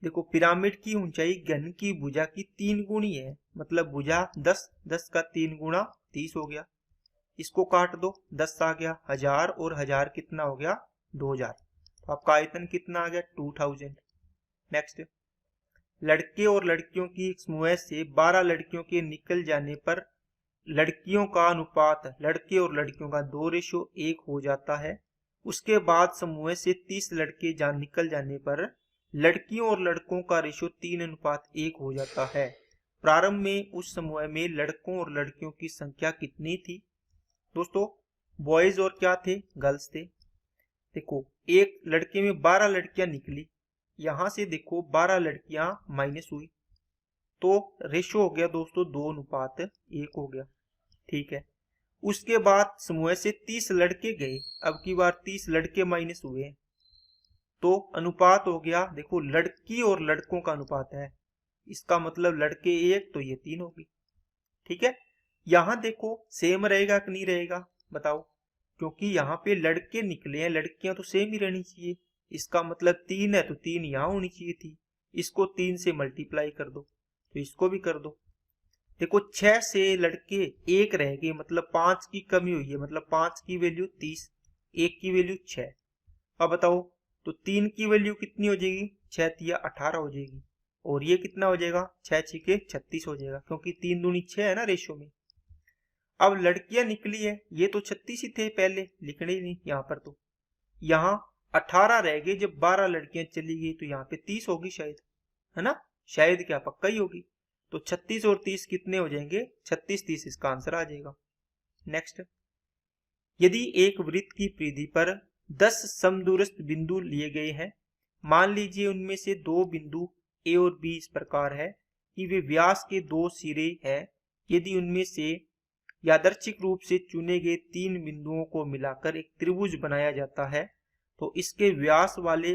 देखो पिरामिड की ऊंचाई घन की भुजा की 3 गुनी है, मतलब भुजा 10, 10 का 3 गुणा 30 हो गया। इसको काट दो, 10 आ गया 1000 और 1000 कितना हो गया 2000, तो आपका आयतन कितना आ गया 2000। नेक्स्ट, लड़के और लड़कियों की समूह से 12 लड़कियों के निकल जाने पर लड़कियों का अनुपात लड़के और लड़कियों का 2:1 हो जाता है। उसके बाद समूह से 30 लड़के निकल जाने पर लड़कियों और लड़कों का रेशो 3:1 हो जाता है। प्रारंभ में उस समूह में लड़कों और लड़कियों की संख्या कितनी थी, दोस्तों बॉयज और क्या थे, गर्ल्स थे। देखो एक लड़के में 12 लड़कियां निकली, यहां से देखो 12 लड़कियां माइनस हुई, तो रेशो हो गया दोस्तों 2:1 हो गया, ठीक है। उसके बाद समूह से 30 लड़के गए, अब की बार 30 लड़के माइनस हुए, तो अनुपात हो गया, देखो लड़की और लड़कों का अनुपात है, इसका मतलब लड़के 1 तो ये 3 होगी, ठीक है। यहां देखो सेम रहेगा कि नहीं रहेगा बताओ, क्योंकि यहाँ पे लड़के निकले हैं, लड़कियां तो सेम ही रहनी चाहिए, इसका मतलब 3 है तो 3 यहाँ होनी चाहिए थी। इसको 3 से मल्टीप्लाई कर दो, तो इसको भी कर दो। देखो 6 से लड़के 1 रह गए, मतलब 5 की कमी हुई है, मतलब 5 की वैल्यू 30, 1 की वैल्यू 6। अब बताओ तो 3 की वैल्यू कितनी हो जाएगी, 6 तिया 18 हो जाएगी, और ये कितना हो जाएगा 6 छिके 36 हो जाएगा, क्योंकि 3 दूनी 6 है ना रेशो में। अब लड़कियां निकली है, ये तो 36 ही थे पहले, लिखने ही नहीं यहाँ पर, तो यहाँ 18 रह गए, जब 12 लड़कियां चली गई तो यहाँ पे 30 होगी शायद, है ना, शायद क्या पक्का ही होगी। तो 36 और 30 कितने हो जाएंगे 36 30, इसका आंसर आ जाएगा। नेक्स्ट, यदि एक वृत्त की परिधि पर 10 समदूरस्थ बिंदु लिए गए हैं मान लीजिए उनमें से दो बिंदु ए और बी इस प्रकार है कि वे व्यास के दो सिरे हैं। यदि उनमें से यादृच्छिक रूप से चुने गए तीन बिंदुओं को मिलाकर एक त्रिभुज बनाया जाता है तो इसके व्यास वाले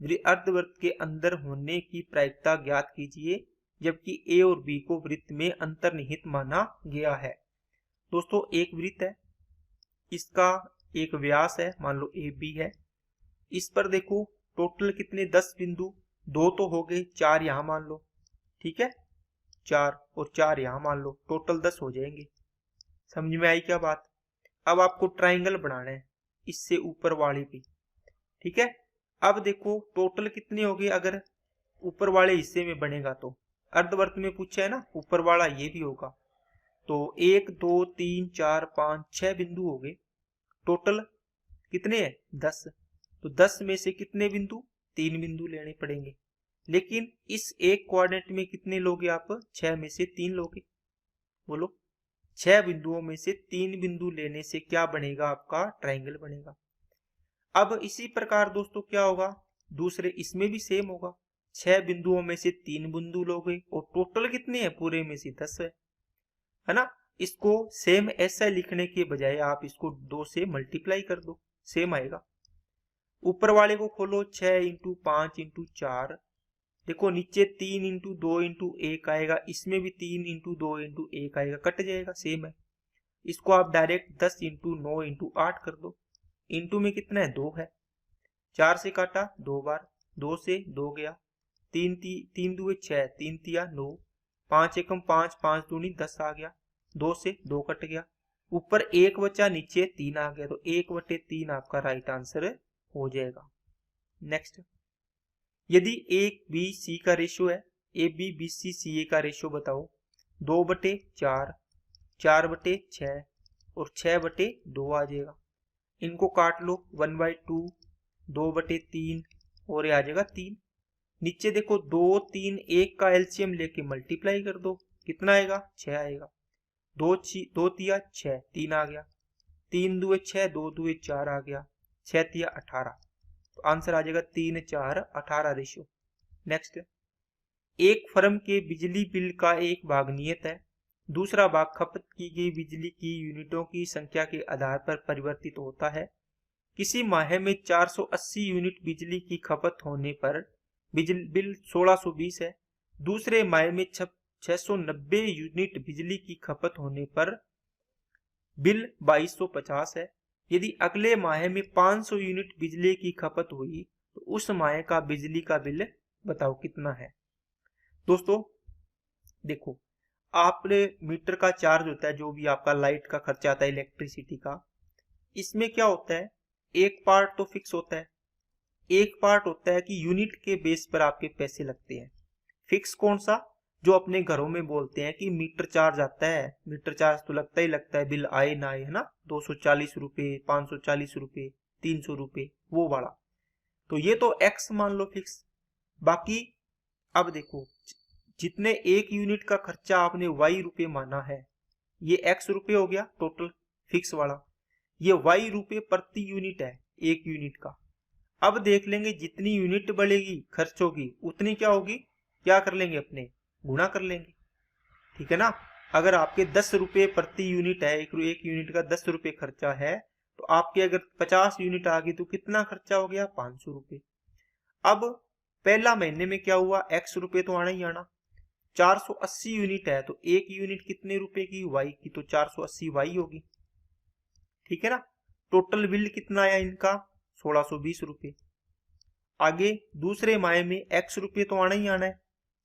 अर्धवृत्त के अंदर होने की प्रायिकता ज्ञात कीजिए, जबकि ए और बी को वृत्त में अंतर्निहित माना गया है। दोस्तों एक वृत्त है, इसका एक व्यास है, मान लो ए बी है। इस पर देखो टोटल कितने 10 बिंदु, दो तो हो गए, 4 यहां मान लो, ठीक है, 4 और 4 यहां मान लो, टोटल 10 हो जाएंगे। समझ में आई क्या बात? अब आपको ट्राइंगल बनाना है इससे ऊपर वाले पे, ठीक है। अब देखो टोटल कितने हो गए, अगर ऊपर वाले हिस्से में बनेगा तो अर्धवृत्त में पूछा है ना, ऊपर वाला ये भी होगा, तो 1 2 3 4 5 6 बिंदु हो गए। टोटल कितने हैं 10, तो 10 में से कितने बिंदु, 3 बिंदु लेने पड़ेंगे। लेकिन इस एक कोऑर्डिनेट में कितने लोगे आप, 6 में से 3 लोगे। बोलो 6 बिंदुओं में से 3 बिंदु लेने से क्या बनेगा, आपका ट्राइंगल बनेगा। अब इसी प्रकार दोस्तों क्या होगा, दूसरे इसमें भी सेम होगा, 6 बिंदुओं में से 3 बिंदु लोगे और टोटल कितने हैं, पूरे में से 10 है ना। इसको सेम ऐसा लिखने के बजाय आप इसको 2 से मल्टीप्लाई कर दो, सेम आएगा। ऊपर वाले को खोलो, 6 इंटू 5 इंटू 4, देखो नीचे 3 इंटू 2 इंटू 1 आएगा, इसमें भी 3 इंटू 2 इंटू 1 आएगा, कट जाएगा, सेम है। इसको आप डायरेक्ट 10 इंटू 9 इंटू 8 कर दो, इंटू में कितना है, 2 है, 4 से काटा 2 बार, 2 से 2 गया, 3 दुए 6, 3 तिया 9, 5 एकम 5, 5 दूनी 10 आ गया, 2 से 2 कट गया, ऊपर 1 बचा, नीचे 3 आ गया, तो 1/3 आपका राइट आंसर हो जाएगा। नेक्स्ट, यदि ए बी सी का रेशियो है, ए बी बी सी सी ए का रेशियो बताओ, 2/4, 4/6 और 6/2 आ जाएगा। इनको काट लो, 1/2, 2/3 और ये आ जाएगा 3। नीचे देखो 2 3 1 का एलसीएम लेके मल्टीप्लाई कर दो, कितना आएगा, 6 आएगा, 2 तिया 6, 3 आ गया, 3 दुए 6, 2 दुए 4 आ गया, 6 तिया 18, तो आंसर आ जाएगा 3 4 18 रेशियो। नेक्स्ट, एक फर्म के बिजली बिल का एक भाग नियत है, दूसरा भाग खपत की गई बिजली की यूनिटों की संख्या के आधार पर परिवर्तित होता है। किसी माह में 480 यूनिट बिजली की खपत होने पर बिजली बिल 1620 है, दूसरे माह में 690 यूनिट बिजली की खपत होने पर बिल 2250 है। यदि अगले माह में 500 यूनिट बिजली की खपत हुई तो उस माह का बिजली का बिल बताओ कितना है। दोस्तों देखो, आपने मीटर का चार्ज होता है, जो भी आपका लाइट का खर्चा आता है इलेक्ट्रिसिटी का, इसमें क्या होता है, एक पार्ट तो फिक्स होता है, एक पार्ट होता है कि यूनिट के बेस पर आपके पैसे लगते हैं। फिक्स कौन सा, जो अपने घरों में बोलते हैं कि मीटर चार्ज आता है, मीटर चार्ज तो लगता ही लगता है, बिल आए ना आए, है ना, 240 रुपए, 540 रुपए, 300 रुपए, वो वाला, तो ये तो एक्स मान लो फिक्स। बाकी अब देखो, जितने एक यूनिट का खर्चा आपने वाई रुपए माना है, ये एक्स रुपए हो गया टोटल फिक्स वाला, ये वाई रुपए प्रति यूनिट है एक यूनिट का। अब देख लेंगे जितनी यूनिट बढ़ेगी खर्च होगी उतनी क्या होगी, क्या कर लेंगे, अपने गुणा कर लेंगे, ठीक है ना। अगर आपके 10 रुपए प्रति यूनिट है, एक यूनिट का 10 रुपए खर्चा है, तो आपके अगर 50 यूनिट आ गई तो कितना खर्चा हो गया, 500 रुपए। अब पहला महीने में क्या हुआ, एक्स रुपए तो आना ही आना, 480 यूनिट है तो एक यूनिट कितने रुपए की, वाई की, तो 480 वाई होगी, ठीक है ना। टोटल बिल कितना आया इनका, 1620 रुपए। आगे दूसरे माह में एक्स रुपए तो आना ही आना है,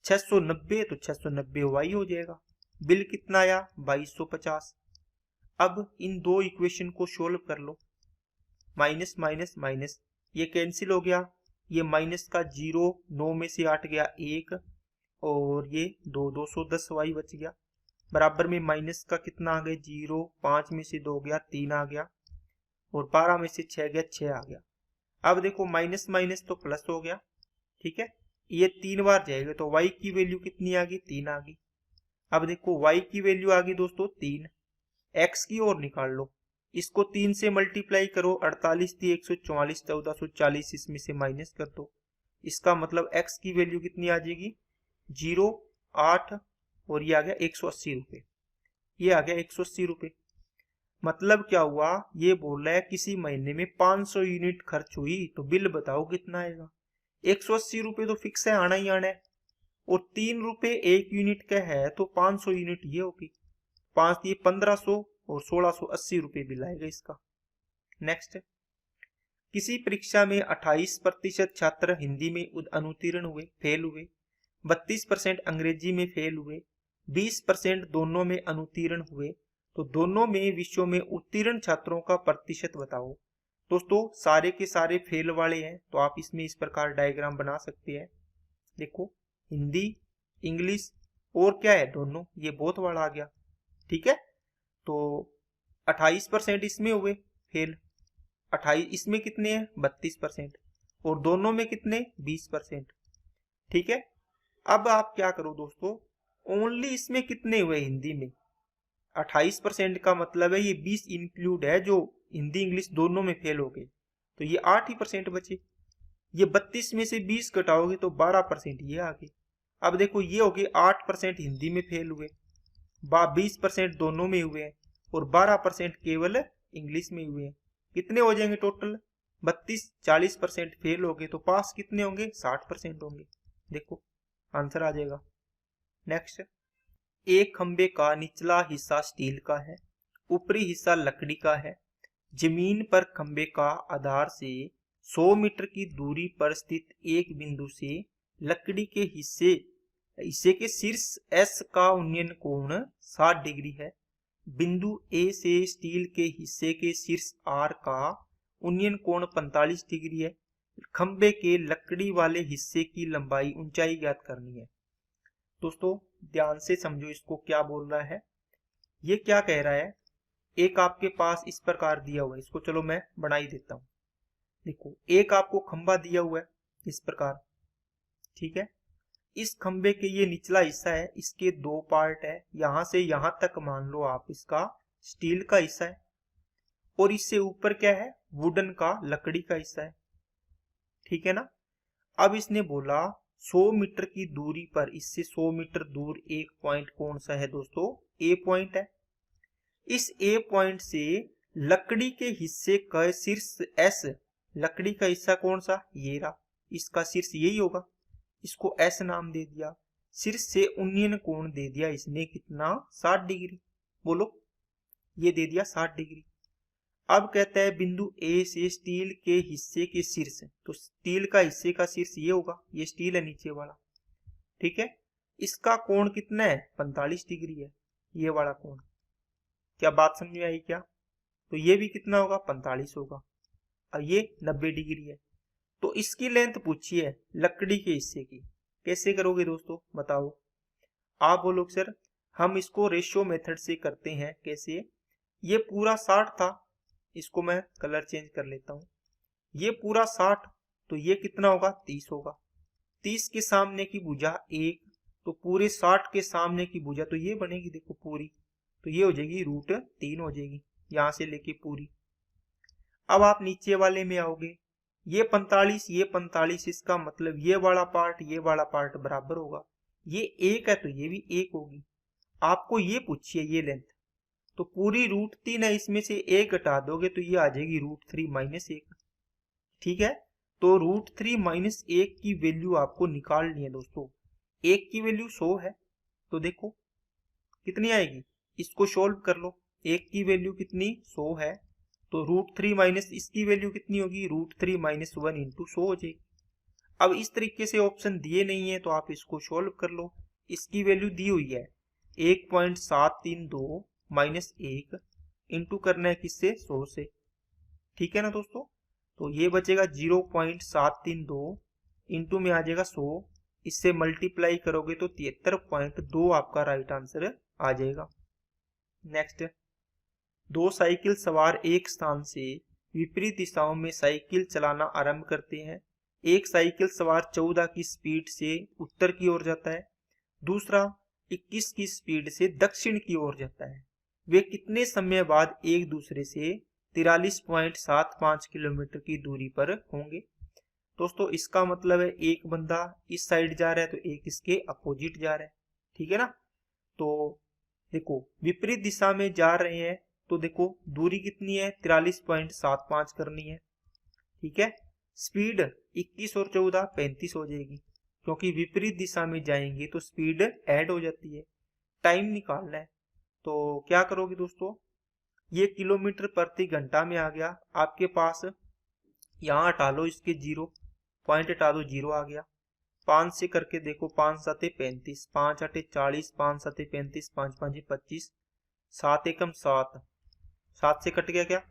690, तो 690 वाई हो जाएगा, बिल कितना आया, 2250। अब इन दो इक्वेशन को सोल्व कर लो, माइनस माइनस माइनस, ये कैंसिल हो गया, ये माइनस का 0, 9 में से 8 गया 1, और ये 210 वाई बच गया, बराबर में माइनस का कितना आ गया 0, 5 में से 2 गया 3 आ गया, और 12 में से 6 गया 6 आ गया। अब देखो माइनस माइनस तो प्लस हो गया, ठीक है, ये 3 बार जाएगा तो y की वैल्यू कितनी आ गई, 3 आ गई। अब देखो y की वैल्यू आ गई दोस्तों 3, x की ओर निकाल लो, इसको 3 से मल्टीप्लाई करो, 48 थी 144, 1440, इसमें से माइनस कर दो, इसका मतलब x की वैल्यू कितनी आ जाएगी 0, 8 और ये आ गया 180 रुपये। ये आ गया 180 रुपये। मतलब क्या हुआ, ये बोल रहा है किसी महीने में 500 यूनिट खर्च हुई तो बिल बताओ कितना आएगा। 180 रुपये तो फिक्स है, आना ही आना है, और 3 रुपये 1 यूनिट का है तो 500 यूनिट ये होगी, 5 ये 1500 और 1680 रुपये बिल आएगा इसका। नेक्स्ट, किसी परीक्षा में 28% छात्र हिंदी में अनुत्तीर्ण हुए, फेल हुए, 32% अंग्रेजी में फेल हुए, 20% दोनों में अनुत्तीर्ण हुए, तो दोनों में विषयों में उत्तीर्ण छात्रों का प्रतिशत बताओ। दोस्तों सारे के सारे फेल वाले हैं तो आप इसमें इस प्रकार डायग्राम बना सकते हैं। देखो हिंदी, इंग्लिश और क्या है दोनों, ये बहुत बड़ा आ गया। ठीक है, तो 28% इसमें हुए फेल, 28 इसमें कितने हैं 32%, और दोनों में कितने 20%। ठीक है, अब आप क्या करो दोस्तों, ओनली इसमें कितने हुए हिंदी में 28% का मतलब है ये 20 इंक्लूड है जो हिंदी इंग्लिश दोनों में फेल हो गए, तो ये 8% बचे। ये 32 में से 20 घटाओगे तो 12% ये आ गए। अब देखो ये हो गए 8% हिंदी में फेल हुए, 20% दोनों में हुए हैं और 12% केवल इंग्लिश में हुए हैं। कितने हो जाएंगे टोटल 32, 40% फेल हो गए तो पास कितने होंगे 60% होंगे। देखो आंसर आ जाएगा। नेक्स्ट, एक खंबे का निचला हिस्सा स्टील का है, ऊपरी हिस्सा लकड़ी का है। जमीन पर खंबे का आधार से 100 मीटर की दूरी पर स्थित एक बिंदु से लकड़ी के हिस्से के शीर्ष S का उन्नयन कोण 60 डिग्री है। बिंदु A से स्टील के हिस्से के शीर्ष R का उन्नयन कोण 45 डिग्री है। खंबे के लकड़ी वाले हिस्से की लंबाई ऊंचाई ज्ञात करनी है। दोस्तों ध्यान से समझो इसको क्या बोल रहा है। ये क्या कह रहा है, एक आपके पास इस प्रकार दिया हुआ है, इसको चलो मैं बना ही देता हूं। देखो एक आपको खंबा दिया हुआ है इस प्रकार, ठीक है। इस खंबे के ये निचला हिस्सा है, इसके 2 पार्ट है, यहां से यहां तक मान लो आप इसका स्टील का हिस्सा है, और इससे ऊपर क्या है वुडन का लकड़ी का हिस्सा है। ठीक है ना। अब इसने बोला 100 मीटर की दूरी पर, इससे 100 मीटर दूर एक पॉइंट कौन सा है दोस्तों, ए पॉइंट है। इस ए पॉइंट से लकड़ी के हिस्से का शीर्ष एस, लकड़ी का हिस्सा कौन सा ये रहा, इसका शीर्ष यही होगा, इसको एस नाम दे दिया। शीर्ष से उन्नयन कोण दे दिया इसने कितना 60 डिग्री, बोलो ये दे दिया 60 डिग्री। अब कहता है बिंदु ए से स्टील के हिस्से के शीर्ष, तो स्टील का हिस्से का शीर्ष ये होगा, ये स्टील है नीचे वाला। ठीक है, इसका कोण कितना है 45 डिग्री है, ये वाला कोण। क्या बात समझ में आई क्या, तो ये भी कितना होगा 45 होगा, और ये 90 डिग्री है। तो इसकी लेंथ पूछी है लकड़ी के हिस्से की, कैसे करोगे दोस्तों बताओ। आप बोलोगे सर हम इसको रेशियो मेथड से करते हैं, कैसे, ये पूरा 60 था, इसको मैं कलर चेंज कर लेता हूं, ये पूरा 60, तो ये कितना होगा 30 होगा। 30 के सामने की भुजा 1, तो पूरे 60 के सामने की भुजा तो ये बनेगी देखो पूरी, तो ये हो जाएगी √3 हो जाएगी यहां से लेके पूरी। अब आप नीचे वाले में आओगे, ये 45 ये 45, इसका मतलब ये वाला पार्ट बराबर होगा, ये 1 है तो ये भी 1 होगी। आपको ये पूछिए ये लेंथ, तो पूरी √3 है, इसमें से 1 घटा दोगे तो ये आ जाएगी √3 - 1। ठीक है, तो √3 - 1 की वैल्यू आपको निकालनी है दोस्तों। 1 की वैल्यू 100 है, तो देखो कितनी आएगी, इसको सोल्व कर लो। 1 की वैल्यू कितनी 100 है, तो √3 - इसकी वैल्यू कितनी होगी √3 - 1 × 100 हो जाएगी। अब इस तरीके से ऑप्शन दिए नहीं है तो आप इसको सोल्व कर लो। इसकी वैल्यू दी हुई है 1.732 - 1 इंटू करना है किससे 100 से। ठीक है ना दोस्तों, तो ये बचेगा 0.732 इंटू में आ जाएगा 100, इससे मल्टीप्लाई करोगे तो 73.2 आपका राइट आंसर आ जाएगा। नेक्स्ट, 2 साइकिल सवार एक स्थान से विपरीत दिशाओं में साइकिल चलाना आरंभ करते हैं। एक साइकिल सवार 14 की स्पीड से उत्तर की ओर जाता है, दूसरा 21 की स्पीड से दक्षिण की ओर जाता है। वे कितने समय बाद एक दूसरे से 43.75 किलोमीटर की दूरी पर होंगे। दोस्तों इसका मतलब है एक बंदा इस साइड जा रहा है तो एक इसके अपोजिट जा रहा है, ठीक है ना। तो देखो विपरीत दिशा में जा रहे हैं तो देखो दूरी कितनी है, 43.75 करनी है, ठीक है। स्पीड 21 और 14 35 हो जाएगी, क्योंकि विपरीत दिशा में जाएंगे तो स्पीड ऐड हो जाती है। टाइम निकालना है तो क्या करोगे दोस्तों, ये किलोमीटर प्रति घंटा में आ गया आपके पास। यहाँ हटा लो इसके जीरो, पॉइंट हटा दो, जीरो आ गया। 5 से करके देखो, 5 7 35, 5 8 40, 5 7 35, 5 5 25, 7 एकम 7, 7 से कट गया क्या,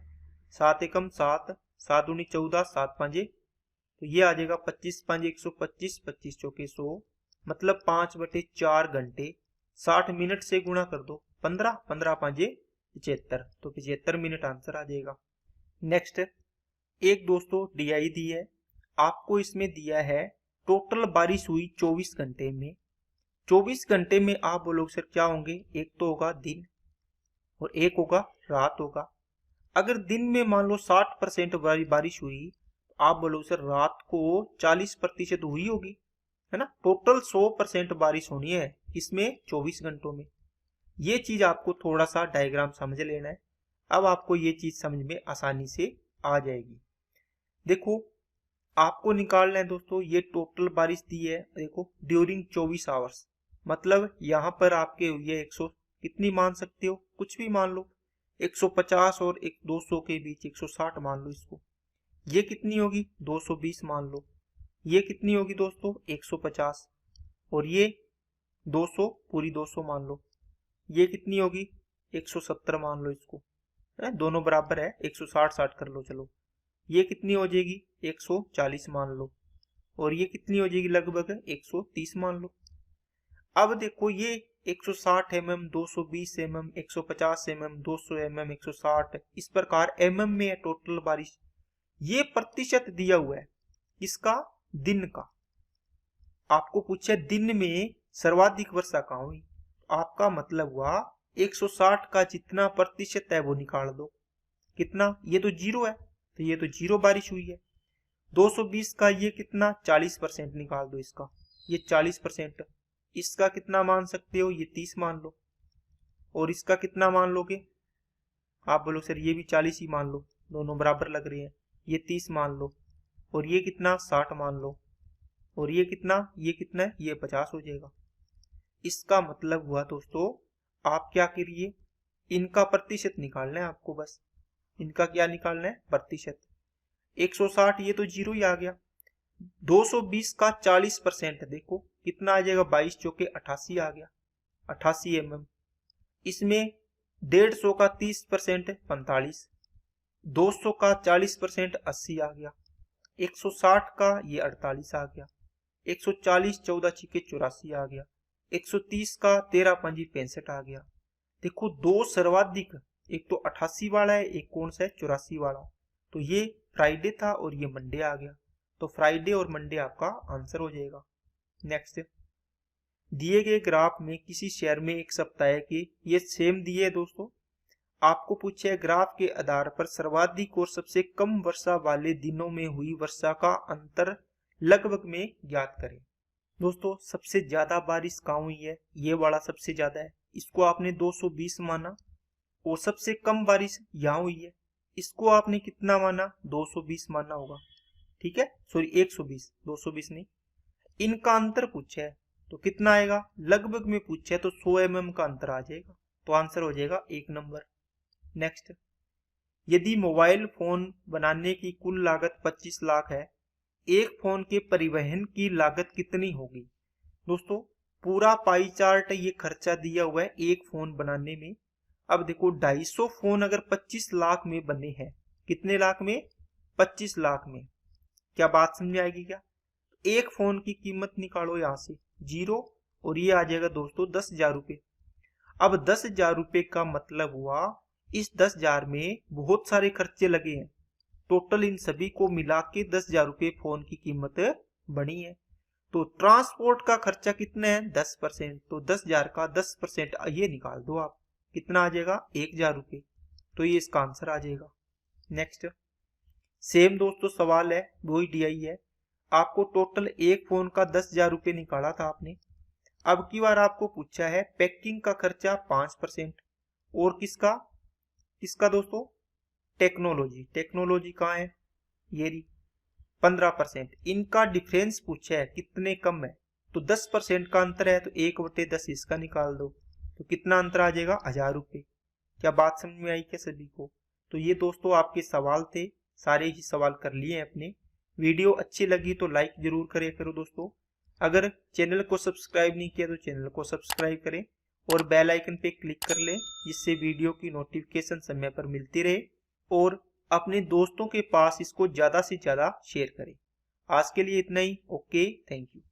7 एकम 7, 7 दूनी 14, 7 5, तो ये आ जाएगा 25 5 125, 25 चौके 100, मतलब 5/4 घंटे 60 मिनट से गुणा कर दो, 15, 15 5 75, तो 75 मिनट आंसर आ जाएगा। नेक्स्ट एक दोस्तों DI दी है आपको, इसमें दिया है टोटल बारिश हुई 24 घंटे में। 24 घंटे में आप बोलोगे सर क्या होंगे, एक तो होगा दिन और एक होगा रात होगा। अगर दिन में मान लो 60% बारिश हुई तो आप बोलोगे सर रात को 40% हुई होगी, है ना। टोटल 100% बारिश होनी है इसमें 24 घंटों में। ये चीज आपको थोड़ा सा डायग्राम समझ लेना है, अब आपको ये चीज समझ में आसानी से आ जाएगी। देखो आपको निकालना है दोस्तों, ये टोटल बारिश दी है देखो ड्यूरिंग 24 आवर्स, मतलब यहाँ पर आपके हुई है 100, कितनी मान सकते हो, कुछ भी मान लो, 150 और 200 के बीच 160 मान लो इसको। ये कितनी होगी 220 मान लो, ये कितनी होगी दोस्तों 150, और ये 200 पूरी 200 मान लो, ये कितनी होगी 170 मान लो इसको, है दोनों बराबर है, 160 60 कर लो चलो। ये कितनी हो जाएगी 140 मान लो, और ये कितनी हो जाएगी लगभग 130 मान लो। अब देखो ये 160 mm, 220 mm, 150 mm, 200 mm, 160, इस प्रकार mm में है टोटल बारिश। ये प्रतिशत दिया हुआ है इसका, दिन का। आपको पूछा दिन में सर्वाधिक वर्षा कहाँ हुई, आपका मतलब हुआ 160 का जितना प्रतिशत है वो निकाल दो, कितना, ये तो जीरो है तो ये तो जीरो बारिश हुई है। 220 का ये कितना 40% निकाल दो इसका, ये 40%, इसका कितना मान सकते हो, ये 30 मान लो, और इसका कितना मान लोगे, आप बोलो सर ये भी 40 ही मान लो, दोनों बराबर लग रहे हैं, ये 30 मान लो, और ये कितना 60 मान लो, और ये कितना है, ये 50 हो जाएगा। इसका मतलब हुआ दोस्तों आप क्या करिए, इनका प्रतिशत निकालना है आपको, बस इनका क्या निकालना है, प्रतिशत। 160 ये तो जीरो ही आ गया, 220 का 40% देखो कितना आ जाएगा, 22 चौके 88 आ गया, 88 mm। इसमें 150 का 30% 45, 200 का 40% 80 आ गया, 160 का ये 48 आ गया, 140 14 छिके 84 आ गया, 130 का 13 5 65 आ गया। देखो दो सर्वाधिक, एक तो 88 वाला है, एक कौन सा है 84 वाला, तो ये फ्राइडे था और ये मंडे आ गया, तो फ्राइडे और मंडे आपका आंसर हो जाएगा। नेक्स्ट दिए गए ग्राफ में किसी शहर में एक सप्ताह की, ये सेम दिए दोस्तों, आपको पूछे है ग्राफ के आधार पर सर्वाधिक और सबसे कम वर्षा वाले दिनों में हुई वर्षा का अंतर लगभग में ज्ञात करें। दोस्तों सबसे ज्यादा बारिश कहाँ हुई है, ये वाला सबसे ज्यादा है, इसको आपने 220 माना, और सबसे कम बारिश यहाँ हुई है, इसको आपने कितना माना 220 माना होगा, ठीक है, सॉरी 120, 220 नहीं। इनका अंतर पूछा है तो कितना आएगा, लगभग में पूछा है तो 100 mm का अंतर आ जाएगा, तो आंसर हो जाएगा 1 नंबर। नेक्स्ट यदि मोबाइल फोन बनाने की कुल लागत 25 लाख है, एक फोन के परिवहन की लागत कितनी होगी। दोस्तों पूरा पाई चार्ट ये खर्चा दिया हुआ है एक फोन बनाने में। अब देखो 250 फोन अगर 25 लाख में बने हैं, कितने लाख में, 25 लाख में, क्या बात समझ में आएगी क्या। एक फोन की कीमत निकालो यहाँ से जीरो, और ये आ जाएगा दोस्तों 10,000 रुपये। अब 10,000 रुपये का मतलब हुआ इस 10,000 में बहुत सारे खर्चे लगे हैं, टोटल इन सभी को मिला के 10,000 रुपये फोन की कीमत बनी है। तो ट्रांसपोर्ट का खर्चा कितना है 10%, तो 10,000 का 10% ये निकाल दो आप, कितना आ जाएगा 1,000 रुपये, तो ये इसका आंसर आ जाएगा। नेक्स्ट सेम दोस्तों सवाल है, वही DI है, आपको टोटल एक फोन का 10,000 रुपये निकाला था आपने। अब की बार आपको पूछा है पैकिंग का खर्चा 5%, और किसका किसका दोस्तों, टेक्नोलॉजी। टेक्नोलॉजी कहाँ है, ये रही 15%। इनका डिफरेंस पूछा है कितने कम है, तो 10% का अंतर है, तो 1/10 इसका निकाल दो, तो कितना अंतर आ जाएगा, 1,000 रुपये। क्या बात समझ में आई क्या सभी को? तो ये दोस्तों आपके सवाल थे, सारे ही सवाल कर लिए हैं अपने। वीडियो अच्छी लगी तो लाइक जरूर करें करो दोस्तों। अगर चैनल को सब्सक्राइब नहीं किया तो चैनल को सब्सक्राइब करें और बेल आइकन पे क्लिक कर लें, जिससे वीडियो की नोटिफिकेशन समय पर मिलती रहे, और अपने दोस्तों के पास इसको ज़्यादा से ज़्यादा शेयर करें। आज के लिए इतना ही। Okay, thank you.